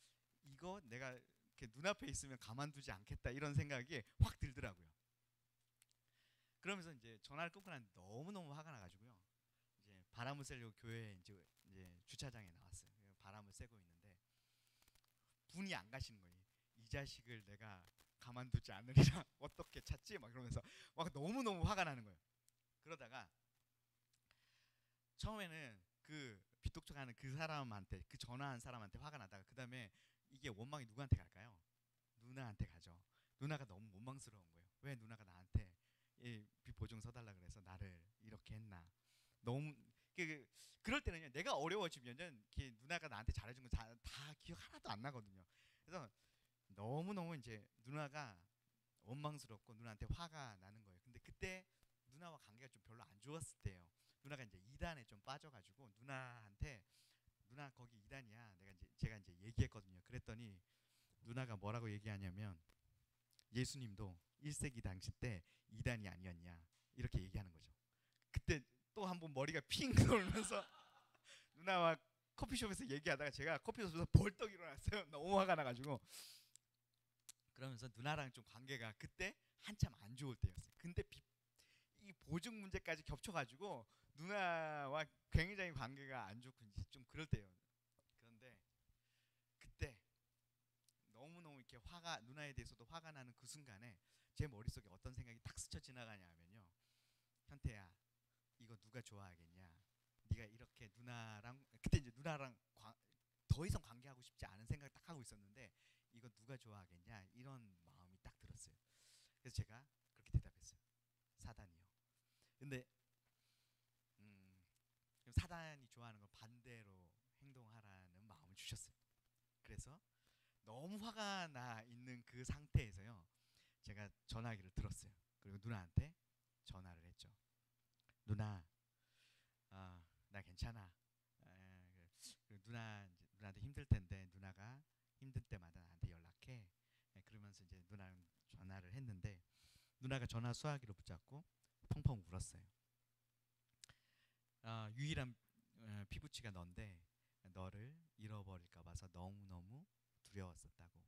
이거 내가 이렇게 눈앞에 있으면 가만두지 않겠다 이런 생각이 확 들더라고요. 그러면서 이제 전화를 끊고 난 너무너무 화가 나가지고요. 이제 바람을 쐬려고 교회에 이제 주차장에 나왔어요. 바람을 쐬고 있는데 분이 안 가시는 거예요. 이 자식을 내가 가만두지 않으리라 어떻게 찾지? 막 그러면서 막 너무너무 화가 나는 거예요. 그러다가 처음에는 그 빚독촉하는 그 사람한테 그 전화한 사람한테 화가 나다가 그 다음에 이게 원망이 누구한테 갈까요? 누나한테 가죠. 누나가 너무 원망스러운 거예요. 왜 누나가 나한테 이 빚보증 서달라 그래서 나를 이렇게 했나? 너무 그럴 때는요 내가 어려워지면은 누나가 나한테 잘해준 거 다 기억 하나도 안 나거든요. 그래서 너무너무 이제 누나가 원망스럽고 누나한테 화가 나는 거예요. 근데 그때 누나와 관계가 좀 별로 안 좋았을 때예요. 누나가 이제 이단에 좀 빠져가지고 누나한테 누나 거기 이단이야. 제가 이제 얘기했거든요. 그랬더니 누나가 뭐라고 얘기하냐면 예수님도 1세기 당시 때 이단이 아니었냐 이렇게 얘기하는 거죠. 그때 또 한 번 머리가 핑 돌면서 누나와 커피숍에서 얘기하다가 제가 커피숍에서 벌떡 일어났어요. 너무 화가 나가지고. 그러면서 누나랑 좀 관계가 그때 한참 안 좋을 때였어요. 근데 이 보증 문제까지 겹쳐가지고 누나와 굉장히 관계가 안 좋고 좀 그럴 때예요. 그런데 그때 너무너무 이렇게 누나에 대해서도 화가 나는 그 순간에 제 머릿속에 어떤 생각이 딱 스쳐 지나가냐면요. 현태야, 이거 누가 좋아하겠냐? 네가 이렇게 누나랑 그때 이제 누나랑 더 이상 관계하고 싶지 않은 생각 딱 하고 있었는데 이거 누가 좋아하겠냐? 이런 마음이 딱 들었어요. 그래서 제가 그렇게 대답했어요. 사단이요. 근데 사단이 좋아하는 걸 반대로 행동하라는 마음을 주셨어요. 그래서 너무 화가 나 있는 그 상태에서요. 제가 전화기를 들었어요. 그리고 누나한테 전화를 했죠. 누나, 나 괜찮아. 누나한테 힘들 텐데 누나가 힘들 때마다 나한테 연락해. 그러면서 이제 누나랑 전화를 했는데 누나가 전화 수화기를 붙잡고 펑펑 울었어요. 유일한 피부치가 넌데 너를 잃어버릴까 봐서 너무너무 두려웠었다고.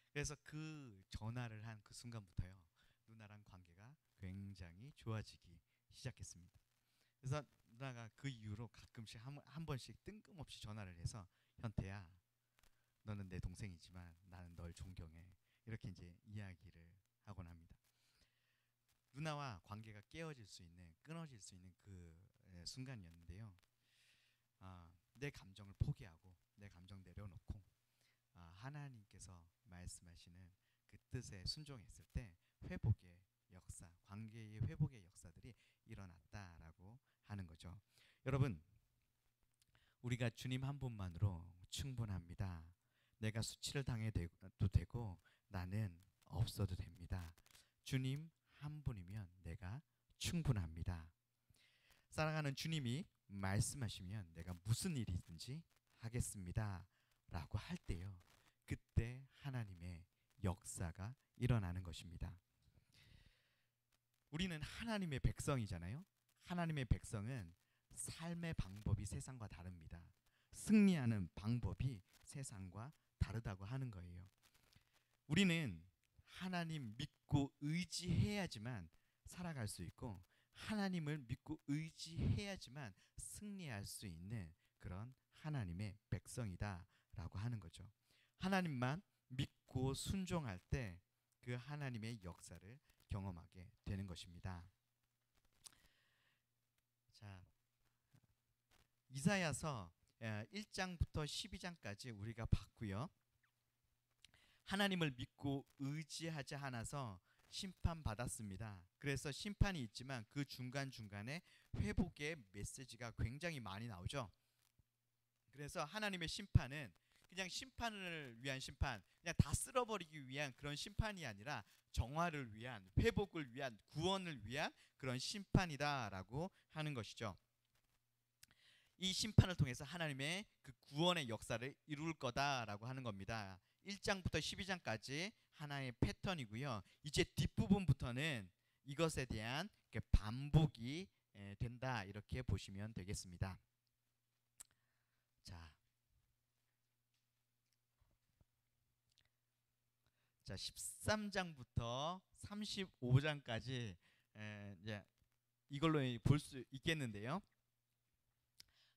그래서 그 전화를 한 그 순간부터요. 누나랑 관계가 굉장히 좋아지기 시작했습니다. 그래서 누나가 그 이후로 가끔씩 한 번씩 뜬금없이 전화를 해서 현태야, 너는 내 동생이지만 나는 널 존경해. 이렇게 이제 이야기를 하곤 합니다. 누나와 관계가 끊어질 수 있는 그 순간이었는데요. 내 감정을 포기하고 내 감정 내려놓고 하나님께서 말씀하시는 그 뜻에 순종했을 때 회복의 역사, 관계의 회복의 역사들이 일어났다라고 하는 거죠. 여러분, 우리가 주님 한 분만으로 충분합니다. 내가 수치를 당해도 되고 나는 없어도 됩니다. 주님 한 분이면 내가 충분합니다. 사랑하는 주님이 말씀하시면 내가 무슨 일이든지 하겠습니다 라고 할 때요, 그때 하나님의 역사가 일어나는 것입니다. 우리는 하나님의 백성이잖아요. 하나님의 백성은 삶의 방법이 세상과 다릅니다. 승리하는 방법이 세상과 다르다고 하는 거예요. 우리는 하나님 믿고 의지해야지만 살아갈 수 있고 하나님을 믿고 의지해야지만 승리할 수 있는 그런 하나님의 백성이다라고 하는 거죠. 하나님만 믿고 순종할 때 그 하나님의 역사를 경험하게 되는 것입니다. 자, 이사야서 1장부터 12장까지 우리가 봤고요. 하나님을 믿고 의지하지 않아서 심판받았습니다. 그래서 심판이 있지만 그 중간중간에 회복의 메시지가 굉장히 많이 나오죠. 그래서 하나님의 심판은 그냥 심판을 위한 심판, 그냥 다 쓸어버리기 위한 그런 심판이 아니라 정화를 위한, 회복을 위한, 구원을 위한 그런 심판이다라고 하는 것이죠. 이 심판을 통해서 하나님의 그 구원의 역사를 이룰 거다라고 하는 겁니다. 1장부터 12장까지 하나의 패턴이고요. 이제 뒷부분부터는 이것에 대한 반복이 된다, 이렇게 보시면 되겠습니다. 자, 13장부터 35장까지 이제 이걸로 볼 수 있겠는데요.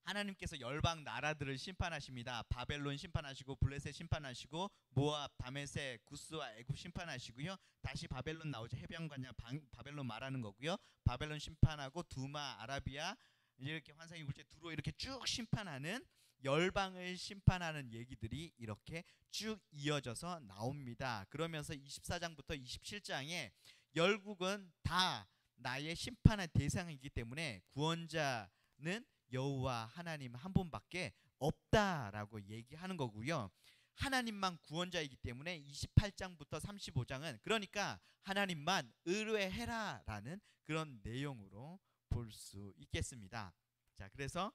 하나님께서 열방 나라들을 심판하십니다. 바벨론 심판하시고, 블레셋 심판하시고, 모압, 다메섹, 구스와 애굽 심판하시고요. 다시 바벨론 나오죠. 해변관냐 바벨론 말하는 거고요. 바벨론 심판하고 두마, 아라비아, 이렇게 환상의 굴제, 두로 이렇게 쭉 심판하는, 열방을 심판하는 얘기들이 이렇게 쭉 이어져서 나옵니다. 그러면서 24장부터 27장에 열국은 다 나의 심판의 대상이기 때문에 구원자는 여호와 하나님 한 분밖에 없다라고 얘기하는 거고요. 하나님만 구원자이기 때문에 28장부터 35장은 그러니까 하나님만 의뢰해라라는 그런 내용으로 볼 수 있겠습니다. 자, 그래서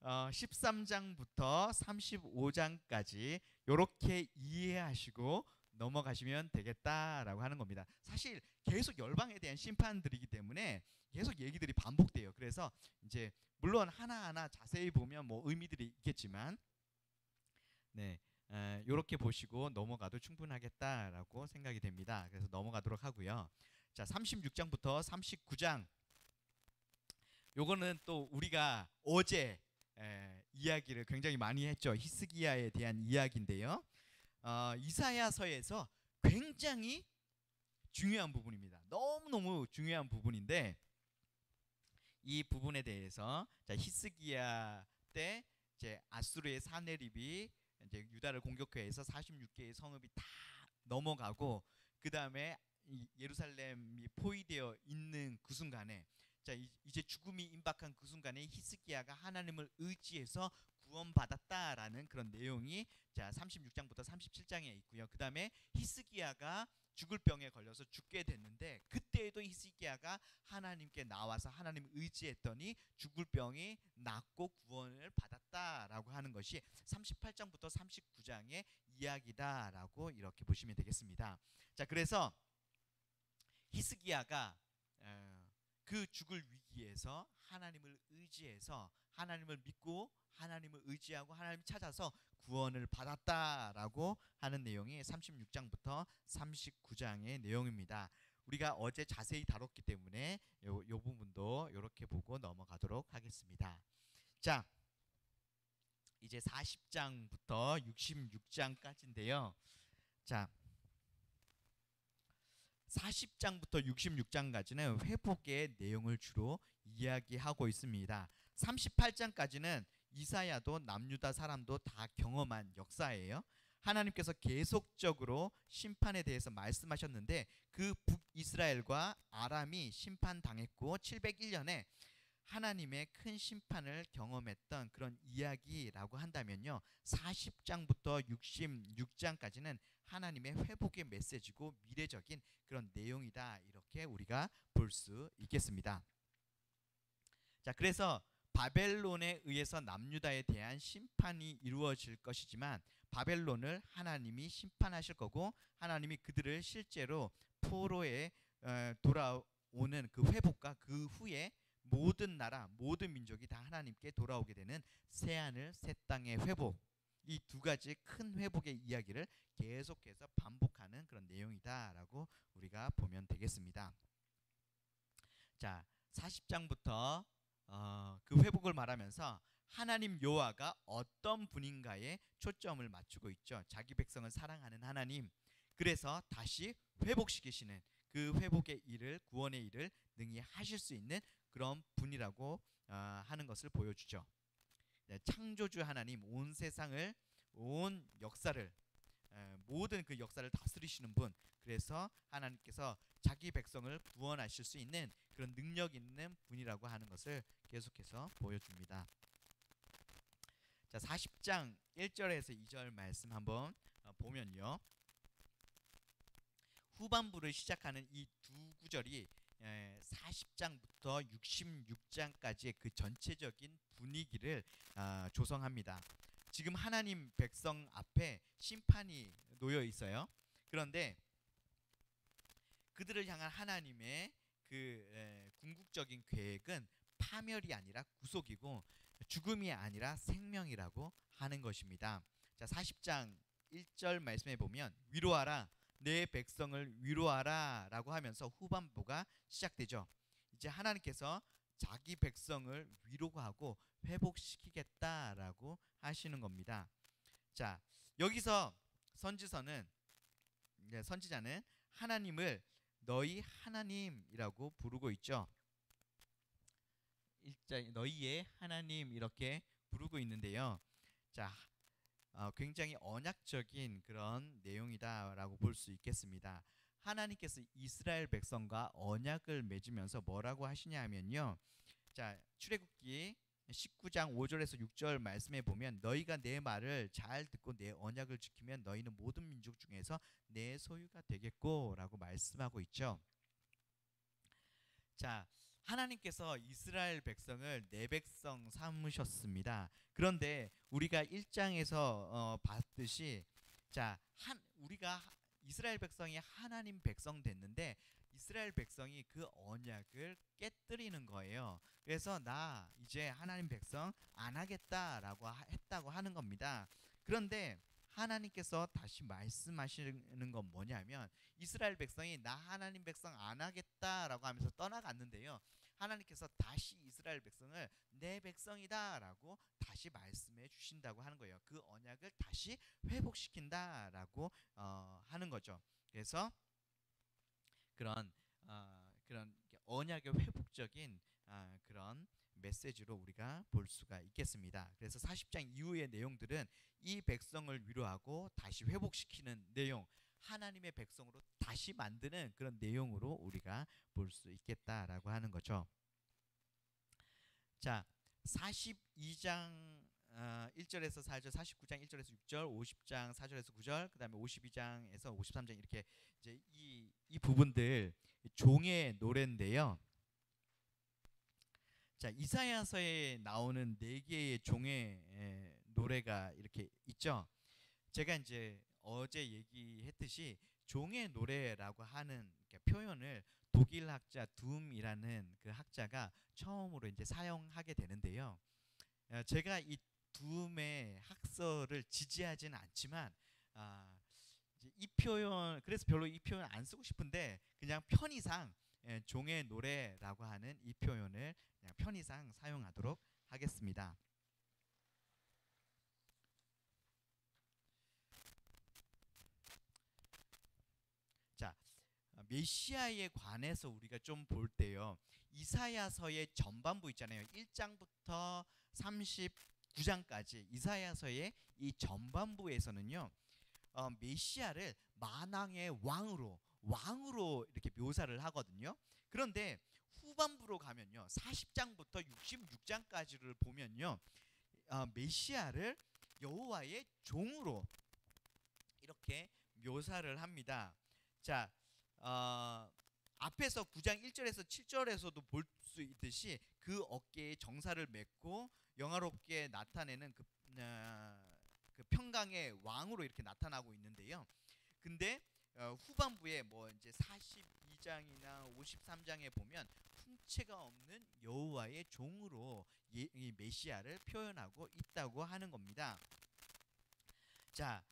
13장부터 35장까지 이렇게 이해하시고 넘어가시면 되겠다라고 하는 겁니다. 사실 계속 열방에 대한 심판들이기 때문에 계속 얘기들이 반복돼요. 그래서 이제 물론 하나하나 자세히 보면 뭐 의미들이 있겠지만, 네, 이렇게 보시고 넘어가도 충분하겠다라고 생각이 됩니다. 그래서 넘어가도록 하고요. 자, 36장부터 39장, 요거는 또 우리가 어제 이야기를 굉장히 많이 했죠. 히스기야에 대한 이야기인데요. 이사야서에서 굉장히 중요한 부분입니다. 너무너무 중요한 부분인데, 이 부분에 대해서 자, 히스기야 때 이제 아수르의 사네립이 이제 유다를 공격해서 46개의 성읍이 다 넘어가고, 그 다음에 예루살렘이 포위되어 있는 그 순간에, 자, 이제 죽음이 임박한 그 순간에 히스기야가 하나님을 의지해서 구원받았다라는 그런 내용이 자 36장부터 37장에 있고요. 그 다음에 히스기야가 죽을 병에 걸려서 죽게 됐는데, 그때에도 히스기야가 하나님께 나와서 하나님을 의지했더니 죽을 병이 낫고 구원을 받았다라고 하는 것이 38장부터 39장의 이야기다라고 이렇게 보시면 되겠습니다. 자, 그래서 히스기야가 그 죽을 위기에서 하나님을 의지해서, 하나님을 믿고 하나님을 의지하고 하나님 찾아서 구원을 받았다라고 하는 내용이 36장부터 39장의 내용입니다. 우리가 어제 자세히 다뤘기 때문에 요 부분도 이렇게 보고 넘어가도록 하겠습니다. 자, 이제 40장부터 66장까지인데요. 자, 40장부터 66장까지는 회복의 내용을 주로 이야기하고 있습니다. 38장까지는 이사야도 남유다 사람도 다 경험한 역사예요. 하나님께서 계속적으로 심판에 대해서 말씀하셨는데, 그 북이스라엘과 아람이 심판당했고 701년에 하나님의 큰 심판을 경험했던 그런 이야기라고 한다면요, 40장부터 66장까지는 하나님의 회복의 메시지고 미래적인 그런 내용이다, 이렇게 우리가 볼 수 있겠습니다. 자, 그래서 바벨론에 의해서 남유다에 대한 심판이 이루어질 것이지만, 바벨론을 하나님이 심판하실 거고, 하나님이 그들을 실제로 포로에 돌아오는 그 회복과 그 후에 모든 나라, 모든 민족이 다 하나님께 돌아오게 되는 새하늘 새 땅의 회복, 이 두 가지 큰 회복의 이야기를 계속해서 반복하는 그런 내용이다라고 우리가 보면 되겠습니다. 자, 40장부터 그 회복을 말하면서 하나님 여호와가 어떤 분인가에 초점을 맞추고 있죠. 자기 백성을 사랑하는 하나님, 그래서 다시 회복시키시는 그 회복의 일을, 구원의 일을 능히 하실 수 있는 그런 분이라고 하는 것을 보여주죠. 네, 창조주 하나님, 온 세상을, 온 역사를 모든 그 역사를 다스리시는 분. 그래서 하나님께서 자기 백성을 구원하실 수 있는 그런 능력 있는 분이라고 하는 것을 계속해서 보여줍니다. 자, 40장 1절에서 2절 말씀 한번 보면요. 후반부를 시작하는 이 두 구절이 40장부터 66장까지의 그 전체적인 분위기를 조성합니다. 지금 하나님 백성 앞에 심판이 놓여 있어요. 그런데 그들을 향한 하나님의 그 궁극적인 계획은 파멸이 아니라 구속이고 죽음이 아니라 생명이라고 하는 것입니다. 자, 40장 1절 말씀해 보면 위로하라 내 백성을 위로하라 라고 하면서 후반부가 시작되죠. 이제 하나님께서 자기 백성을 위로하고 회복시키겠다라고 하시는 겁니다. 자, 여기서 선지자는 하나님을 너희 하나님이라고 부르고 있죠. 너희의 하나님 이렇게 부르고 있는데요. 자, 굉장히 언약적인 그런 내용이다라고 볼 수 있겠습니다. 하나님께서 이스라엘 백성과 언약을 맺으면서 뭐라고 하시냐 하면요. 자, 출애굽기 19장 5절에서 6절 말씀에 보면 너희가 내 말을 잘 듣고 내 언약을 지키면 너희는 모든 민족 중에서 내 소유가 되겠고 라고 말씀하고 있죠. 자, 하나님께서 이스라엘 백성을 내 백성 삼으셨습니다. 그런데 우리가 1장에서 봤듯이 자, 우리가 이스라엘 백성이 하나님 백성 됐는데 이스라엘 백성이 그 언약을 깨뜨리는 거예요. 그래서 나 이제 하나님 백성 안 하겠다라고 했다고 하는 겁니다. 그런데 하나님께서 다시 말씀하시는 건 뭐냐면 이스라엘 백성이 나 하나님 백성 안 하겠다라고 하면서 떠나갔는데요. 하나님께서 다시 이스라엘 백성을 내 백성이다라고 다시 말씀해 주신다고 하는 거예요. 그 언약을 다시 회복시킨다라고 하는 거죠. 그래서 그런 언약의 회복적인 그런 메시지로 우리가 볼 수가 있겠습니다. 그래서 40장 이후의 내용들은 이 백성을 위로하고 다시 회복시키는 내용, 하나님의 백성으로 다시 만드는 그런 내용으로 우리가 볼 수 있겠다라고 하는 거죠. 자, 42장 1절에서 4절, 49장 1절에서 6절, 50장 4절에서 9절, 그다음에 52장에서 53장 이렇게 이제 이 부분들 종의 노래인데요. 자, 이사야서에 나오는 4개의 종의 노래가 이렇게 있죠. 제가 이제 어제 얘기했듯이 종의 노래라고 하는 표현을 독일 학자 둠이라는 그 학자가 처음으로 이제 사용하게 되는데요. 제가 이 둠의 학설을 지지하지는 않지만 이제 이 표현 그래서 별로 이 표현 안 쓰고 싶은데 그냥 편의상 종의 노래라고 하는 이 표현을 그냥 편의상 사용하도록 하겠습니다. 자, 메시아에 관해서 우리가 좀 볼 때요. 이사야서의 전반부 있잖아요. 1장부터 39장까지 이사야서의 이 전반부에서는요. 메시아를 만왕의 왕으로 이렇게 묘사를 하거든요. 그런데 후반부로 가면요. 40장부터 66장까지를 보면요. 메시아를 여호와의 종으로 이렇게 묘사를 합니다. 자, 앞에서 9장 1절에서 7절에서도 볼 수 있듯이 그 어깨에 정사를 맺고 영화롭게 나타내는 그 평강의 왕으로 이렇게 나타나고 있는데요. 근데 후반부에 뭐 이제 42장이나 53장에 보면 풍채가 없는 여호와의 종으로 이 메시아를 표현하고 있다고 하는 겁니다. 자,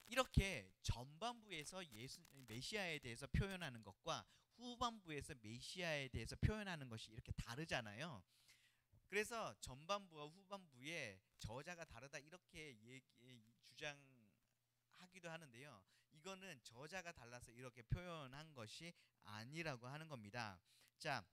이렇게 전반부에서 메시아에 대해서 표현하는 것과 후반부에서 메시아에 대해서 표현하는 것이 이렇게 다르잖아요. 그래서 전반부와 후반부에 저자가 다르다 이렇게 주장하기도 하는데요. 이거는 저자가 달라서 이렇게 표현한 것이 아니라고 하는 겁니다. 자,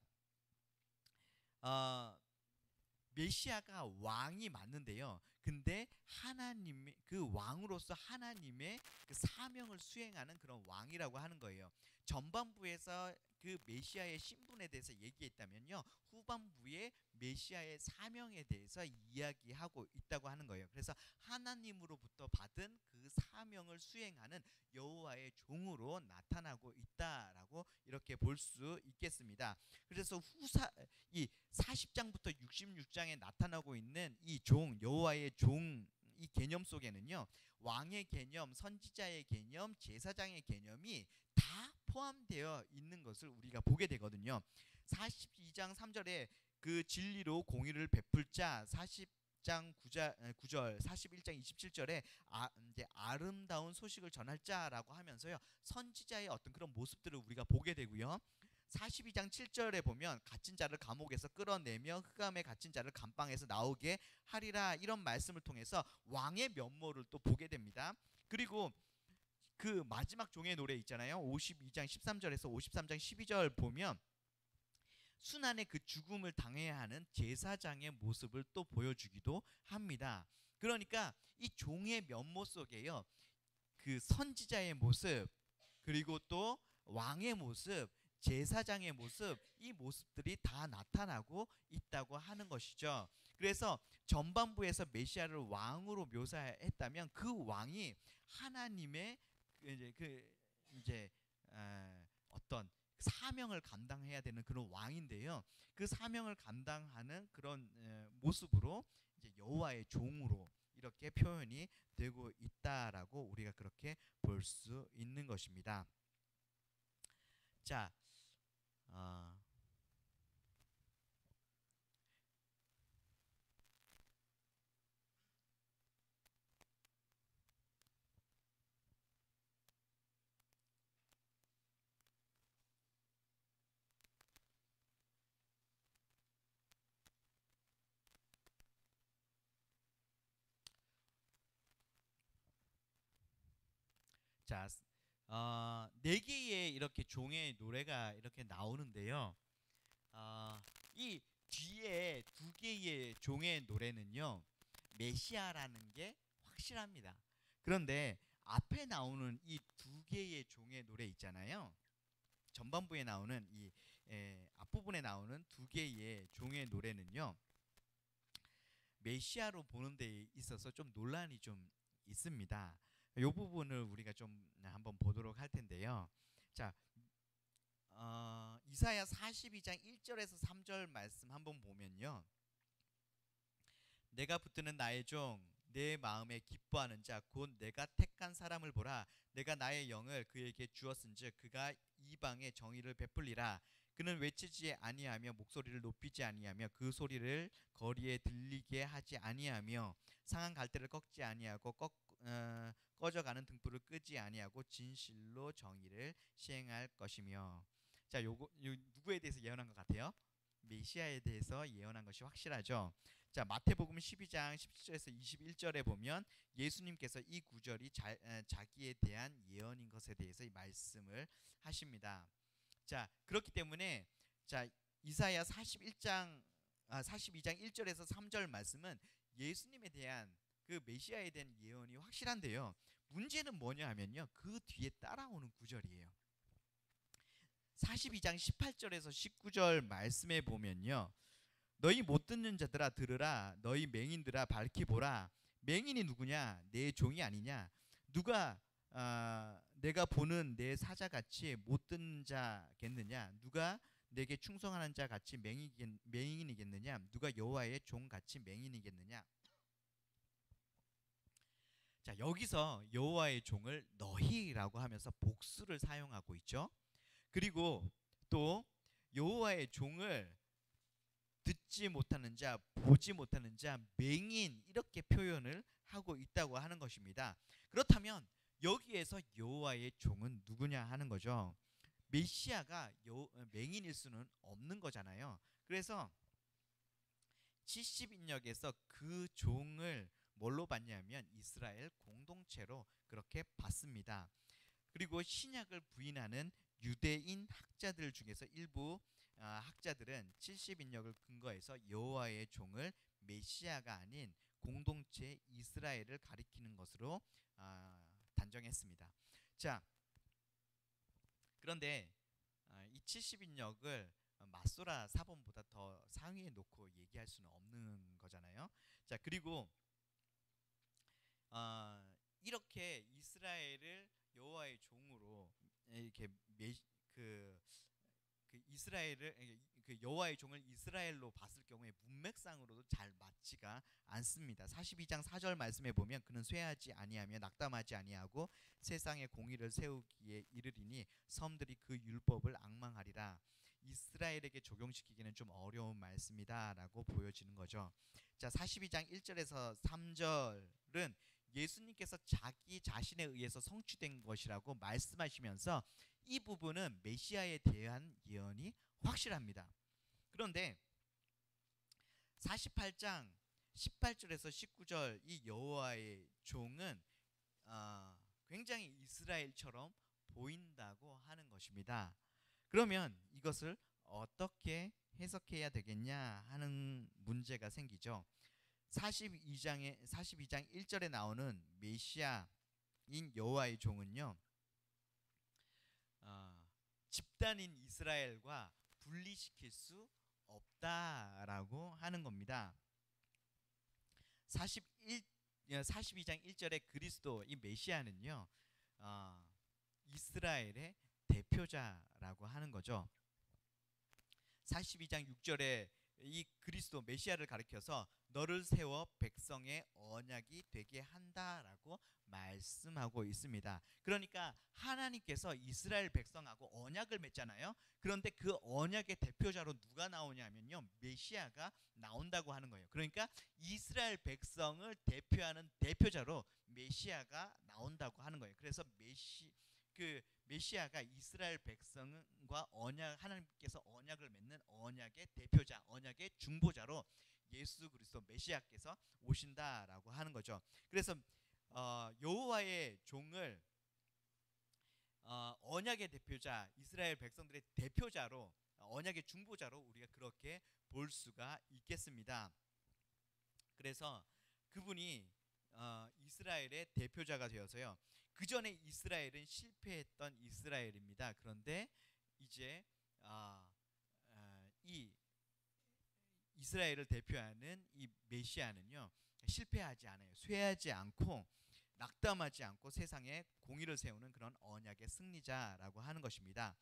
메시아가 왕이 맞는데요. 근데 하나님의 그 왕으로서 하나님의 그 사명을 수행하는 그런 왕이라고 하는 거예요. 전반부에서 그 메시아의 신분에 대해서 얘기했다면요, 후반부에 메시아의 사명에 대해서 이야기하고 있다고 하는 거예요. 그래서 하나님으로부터 받은 그 사명을 수행하는 여호와의 종으로 나타나고 있다라고 이렇게 볼 수 있겠습니다. 그래서 이 40장부터 66장에 나타나고 있는 이 종, 여호와의 종, 이 개념 속에는요, 왕의 개념, 선지자의 개념, 제사장의 개념이 다 포함되어 있는 것을 우리가 보게 되거든요. 42장 3절에 그 진리로 공의를 베풀 자, 40장 9절, 41장 27절에 이제 아름다운 소식을 전할 자라고 하면서요, 선지자의 어떤 그런 모습들을 우리가 보게 되고요. 42장 7절에 보면 갇힌 자를 감옥에서 끌어내며 흑암에 갇힌 자를 감방에서 나오게 하리라, 이런 말씀을 통해서 왕의 면모를 또 보게 됩니다. 그리고 그 마지막 종의 노래 있잖아요. 52장 13절에서 53장 12절 보면 순환의 그 죽음을 당해야 하는 제사장의 모습을 또 보여주기도 합니다. 그러니까 이 종의 면모 속에요, 그 선지자의 모습, 그리고 또 왕의 모습, 제사장의 모습, 이 모습들이 다 나타나고 있다고 하는 것이죠. 그래서 전반부에서 메시아를 왕으로 묘사했다면 그 왕이 하나님의 이제 어떤 사명을 감당해야 되는 그런 왕인데요. 그 사명을 감당하는 그런 모습으로 이제 여호와의 종으로 이렇게 표현이 되고 있다라고 우리가 그렇게 볼 수 있는 것입니다. 자, 자, 네 개의 이렇게 종의 노래가 이렇게 나오는데요. 이 뒤에 두 개의 종의 노래는요, 메시아라는 게 확실합니다. 그런데 앞에 나오는 이 두 개의 종의 노래 있잖아요. 전반부에 나오는 이 앞부분에 나오는 두 개의 종의 노래는요, 메시아로 보는 데 있어서 좀 논란이 좀 있습니다. 이 부분을 우리가 좀 한번 보도록 할 텐데요. 자, 이사야 42장 1절에서 3절 말씀 한번 보면요, 내가 붙드는 나의 종, 내 마음에 기뻐하는 자, 곧 내가 택한 사람을 보라. 내가 나의 영을 그에게 주었은즉 그가 이방에 정의를 베풀리라. 그는 외치지 아니하며 목소리를 높이지 아니하며 그 소리를 거리에 들리게 하지 아니하며 상한 갈대를 꺾지 아니하고 꺼져가는 등불을 끄지 아니하고 진실로 정의를 시행할 것이며. 자, 요거 누구에 대해서 예언한 것 같아요? 메시아에 대해서 예언한 것이 확실하죠. 자, 마태복음 12장 17절에서 21절에 보면 예수님께서 이 구절이 자기에 대한 예언인 것에 대해서 이 말씀을 하십니다. 자, 그렇기 때문에 자, 이사야 42장 1절에서 3절 말씀은 예수님에 대한 그 메시아에 대한 예언이 확실한데요. 문제는 뭐냐 하면요, 그 뒤에 따라오는 구절이에요. 42장 18절에서 19절 말씀에 보면요, 너희 못 듣는 자들아 들으라. 너희 맹인들아 밝히 보라. 맹인이 누구냐? 내 종이 아니냐? 누가 내가 보는 내 사자같이 못 듣는 자겠느냐? 누가 내게 충성하는 자같이 맹인이겠느냐? 누가 여호와의 종같이 맹인이겠느냐? 자, 여기서 여호와의 종을 너희라고 하면서 복수를 사용하고 있죠. 그리고 또 여호와의 종을 듣지 못하는 자, 보지 못하는 자, 맹인, 이렇게 표현을 하고 있다고 하는 것입니다. 그렇다면 여기에서 여호와의 종은 누구냐 하는 거죠. 메시아가 맹인일 수는 없는 거잖아요. 그래서 70인역에서 그 종을 뭘로 봤냐면 이스라엘 공동체로 그렇게 봤습니다. 그리고 신약을 부인하는 유대인 학자들 중에서 일부 학자들은 70인역을 근거해서 여호와의 종을 메시아가 아닌 공동체 이스라엘을 가리키는 것으로 단정했습니다. 자, 그런데 이 70인역을 마소라 사본보다 더 상위에 놓고 얘기할 수는 없는 거잖아요. 자, 그리고 이렇게 이스라엘을 여호와의 종으로 이렇게 그 이스라엘을 그 여호와의 종을 이스라엘로 봤을 경우에 문맥상으로도 잘 맞지가 않습니다. 42장 4절 말씀에 보면 그는 쇠하지 아니하며 낙담하지 아니하고 세상에 공의를 세우기에 이르리니 섬들이 그 율법을 앙망하리라. 이스라엘에게 적용시키기는 좀 어려운 말씀이다라고 보여지는 거죠. 자, 42장 1절에서 3절은 예수님께서 자기 자신에 의해서 성취된 것이라고 말씀하시면서 이 부분은 메시아에 대한 예언이 확실합니다. 그런데 48장 18절에서 19절 이 여호와의 종은 굉장히 이스라엘처럼 보인다고 하는 것입니다. 그러면 이것을 어떻게 해석해야 되겠냐 하는 문제가 생기죠. 42장 1절에 나오는 메시아인 여호와의 종은요, 집단인 이스라엘과 분리시킬 수 없다라고 하는 겁니다. 42장 1절에 그리스도 이 메시아는요, 이스라엘의 대표자라고 하는 거죠. 42장 6절에 이 그리스도 메시아를 가리켜서 너를 세워 백성의 언약이 되게 한다라고 말씀하고 있습니다. 그러니까 하나님께서 이스라엘 백성하고 언약을 맺잖아요. 그런데 그 언약의 대표자로 누가 나오냐면요, 메시아가 나온다고 하는 거예요. 그러니까 이스라엘 백성을 대표하는 대표자로 메시아가 나온다고 하는 거예요. 그래서 메시아가 이스라엘 백성과 하나님께서 언약을 맺는 언약의 대표자, 언약의 중보자로 예수 그리스도 메시아께서 오신다라고 하는 거죠. 그래서 여호와의 종을 언약의 대표자, 이스라엘 백성들의 대표자로, 언약의 중보자로 우리가 그렇게 볼 수가 있겠습니다. 그래서 그분이 이스라엘의 대표자가 되어서요, 그 전에 이스라엘은 실패했던 이스라엘입니다. 그런데 이제 이 이스라엘을 대표하는 이 메시아는요, 실패하지 않아요. 쇠하지 않고 낙담하지 않고 세상에 공의를 세우는 그런 언약의 승리자라고 하는 것입니다.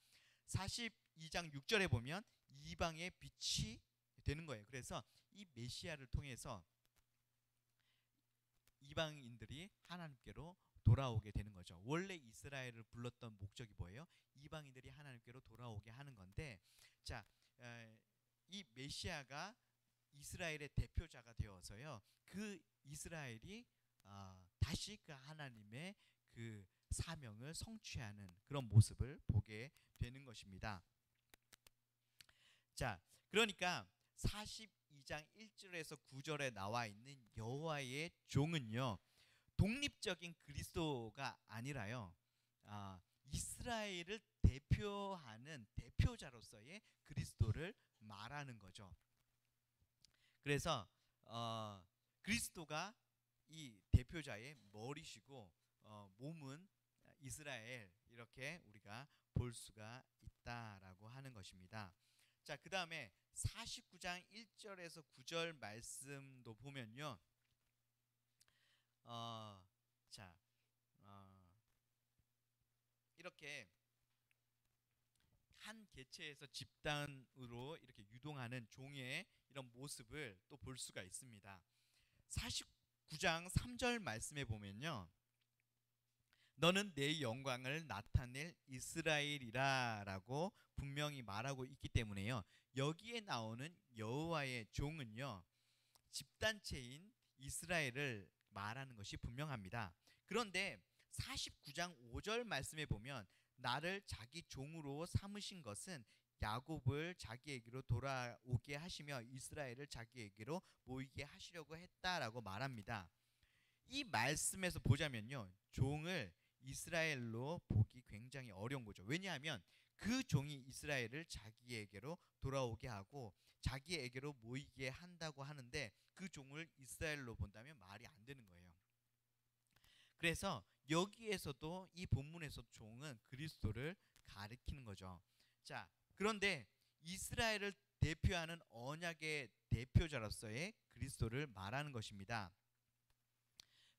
42장 6절에 보면 이방의 빛이 되는 거예요. 그래서 이 메시아를 통해서 이방인들이 하나님께로 돌아오게 되는 거죠. 원래 이스라엘을 불렀던 목적이 뭐예요? 이방인들이 하나님께로 돌아오게 하는 건데, 자, 이 메시아가 이스라엘의 대표자가 되어서요, 그 이스라엘이 다시 그 하나님의 그 사명을 성취하는 그런 모습을 보게 되는 것입니다. 자, 그러니까 42장 1절에서 9절에 나와 있는 여호와의 종은요, 독립적인 그리스도가 아니라요, 이스라엘을 대표하는 대표자로서의 그리스도를 말하는 거죠. 그래서 그리스도가 이 대표자의 머리시고 몸은 이스라엘, 이렇게 우리가 볼 수가 있다라고 하는 것입니다. 자, 그 다음에 49장 1절에서 9절 말씀도 보면요, 이렇게 한 개체에서 집단으로 이렇게 유동하는 종의 이런 모습을 또 볼 수가 있습니다. 49장 3절 말씀에 보면요, 너는 내 영광을 나타낼 이스라엘이라 라고 분명히 말하고 있기 때문에요, 여기에 나오는 여호와의 종은요, 집단체인 이스라엘을 말하는 것이 분명합니다. 그런데 49장 5절 말씀에 보면 나를 자기 종으로 삼으신 것은 야곱을 자기에게로 돌아오게 하시며 이스라엘을 자기에게로 모이게 하시려고 했다라고 말합니다. 이 말씀에서 보자면요, 종을 이스라엘로 보기 굉장히 어려운 거죠. 왜냐하면 그 종이 이스라엘을 자기에게로 돌아오게 하고 자기에게로 모이게 한다고 하는데 그 종을 이스라엘로 본다면 말이 안 되는 거예요. 그래서 여기에서도 이 본문에서 종은 그리스도를 가리키는 거죠. 자, 그런데 이스라엘을 대표하는 언약의 대표자로서의 그리스도를 말하는 것입니다.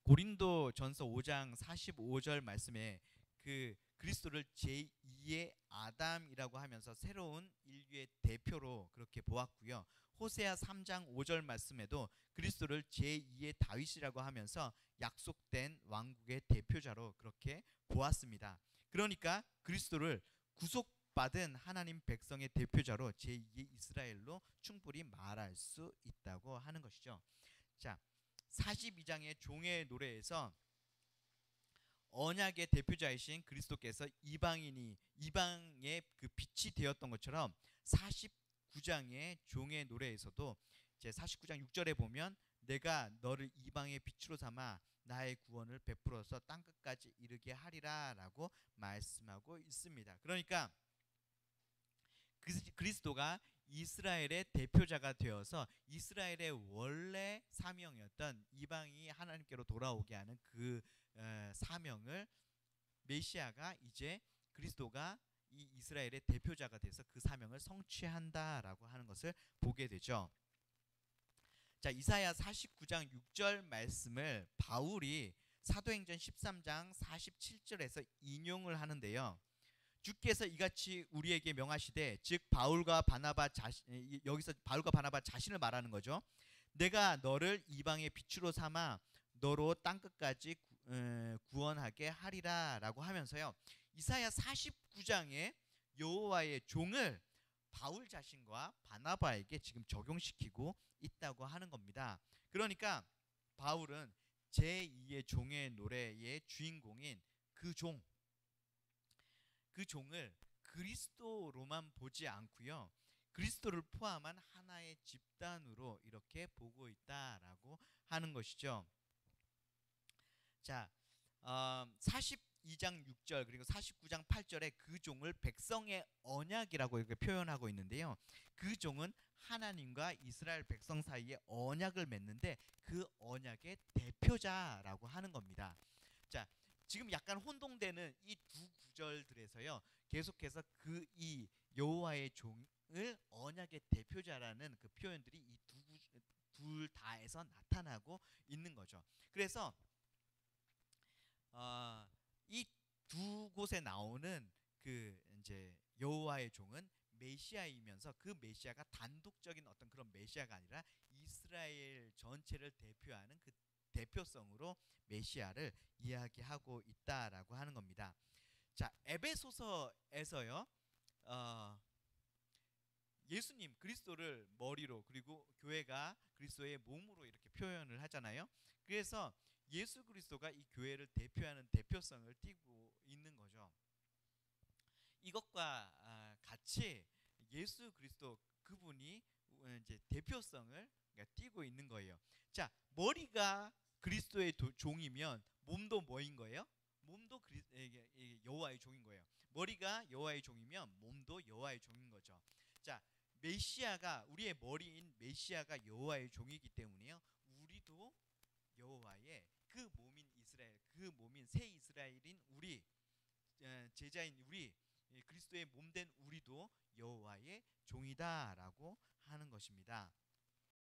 고린도전서 5장 45절 말씀에 그 그리스도를 제2의 아담이라고 하면서 새로운 인류의 대표로 그렇게 보았고요. 호세아 3장 5절 말씀에도 그리스도를 제2의 다윗이라고 하면서 약속된 왕국의 대표자로 그렇게 보았습니다. 그러니까 그리스도를 구속받은 하나님 백성의 대표자로 제2의 이스라엘로 충분히 말할 수 있다고 하는 것이죠. 자, 42장의 종의 노래에서 언약의 대표자이신 그리스도께서 이방의 그 빛이 되었던 것처럼 49장의 종의 노래에서도 이제 49장 6절에 보면 내가 너를 이방의 빛으로 삼아 나의 구원을 베풀어서 땅끝까지 이르게 하리라라고 말씀하고 있습니다. 그러니까 그리스도가 이스라엘의 대표자가 되어서 이스라엘의 원래 사명이었던 이방이 하나님께로 돌아오게 하는 그 사명을 메시아가 이제 그리스도가 이 이스라엘의 대표자가 돼서 그 사명을 성취한다라고 하는 것을 보게 되죠. 자, 이사야 49장 6절 말씀을 바울이 사도행전 13장 47절에서 인용을 하는데요. 주께서 이같이 우리에게 명하시되, 즉 여기서 바울과 바나바 자신을 말하는 거죠. 내가 너를 이방의 빛으로 삼아 너로 땅끝까지 구원하게 하리라라고 하면서요. 이사야 49장의 여호와의 종을 바울 자신과 바나바에게 지금 적용시키고 있다고 하는 겁니다. 그러니까 바울은 제2의 종의 노래의 주인공인 그 종을 그리스도로만 보지 않고요. 그리스도를 포함한 하나의 집단으로 이렇게 보고 있다라고 하는 것이죠. 자, 42장 6절 그리고 49장 8절에 그 종을 백성의 언약이라고 이렇게 표현하고 있는데요. 그 종은 하나님과 이스라엘 백성 사이에 언약을 맺는데 그 언약의 대표자라고 하는 겁니다. 자, 지금 약간 혼동되는 이 두 구절들에서요. 계속해서 그 이 여호와의 종을 언약의 대표자라는 그 표현들이 이 둘 다에서 나타나고 있는 거죠. 그래서 이 두 곳에 나오는 그 이제 여호와의 종은 메시아이면서 그 메시아가 단독적인 어떤 그런 메시아가 아니라 이스라엘 전체를 대표하는 그 대표성으로 메시아를 이야기하고 있다라고 하는 겁니다. 자, 에베소서에서요. 예수님 그리스도를 머리로 그리고 교회가 그리스도의 몸으로 이렇게 표현을 하잖아요. 그래서 예수 그리스도가 이 교회를 대표하는 대표성을 띠고 있는 거죠. 이것과 같이 예수 그리스도 그분이 이제 대표성을 띠고 있는 거예요. 자, 머리가 그리스도의 종이면 몸도 뭐인 거예요? 몸도 여호와의 종인 거예요. 머리가 여호와의 종이면 몸도 여호와의 종인 거죠. 자, 메시아가 우리의 머리인 메시아가 여호와의 종이기 때문에요. 우리도 여호와의 그 몸인 이스라엘, 그 몸인 새 이스라엘인 우리 제자인 우리 그리스도의 몸된 우리도 여호와의 종이다라고 하는 것입니다.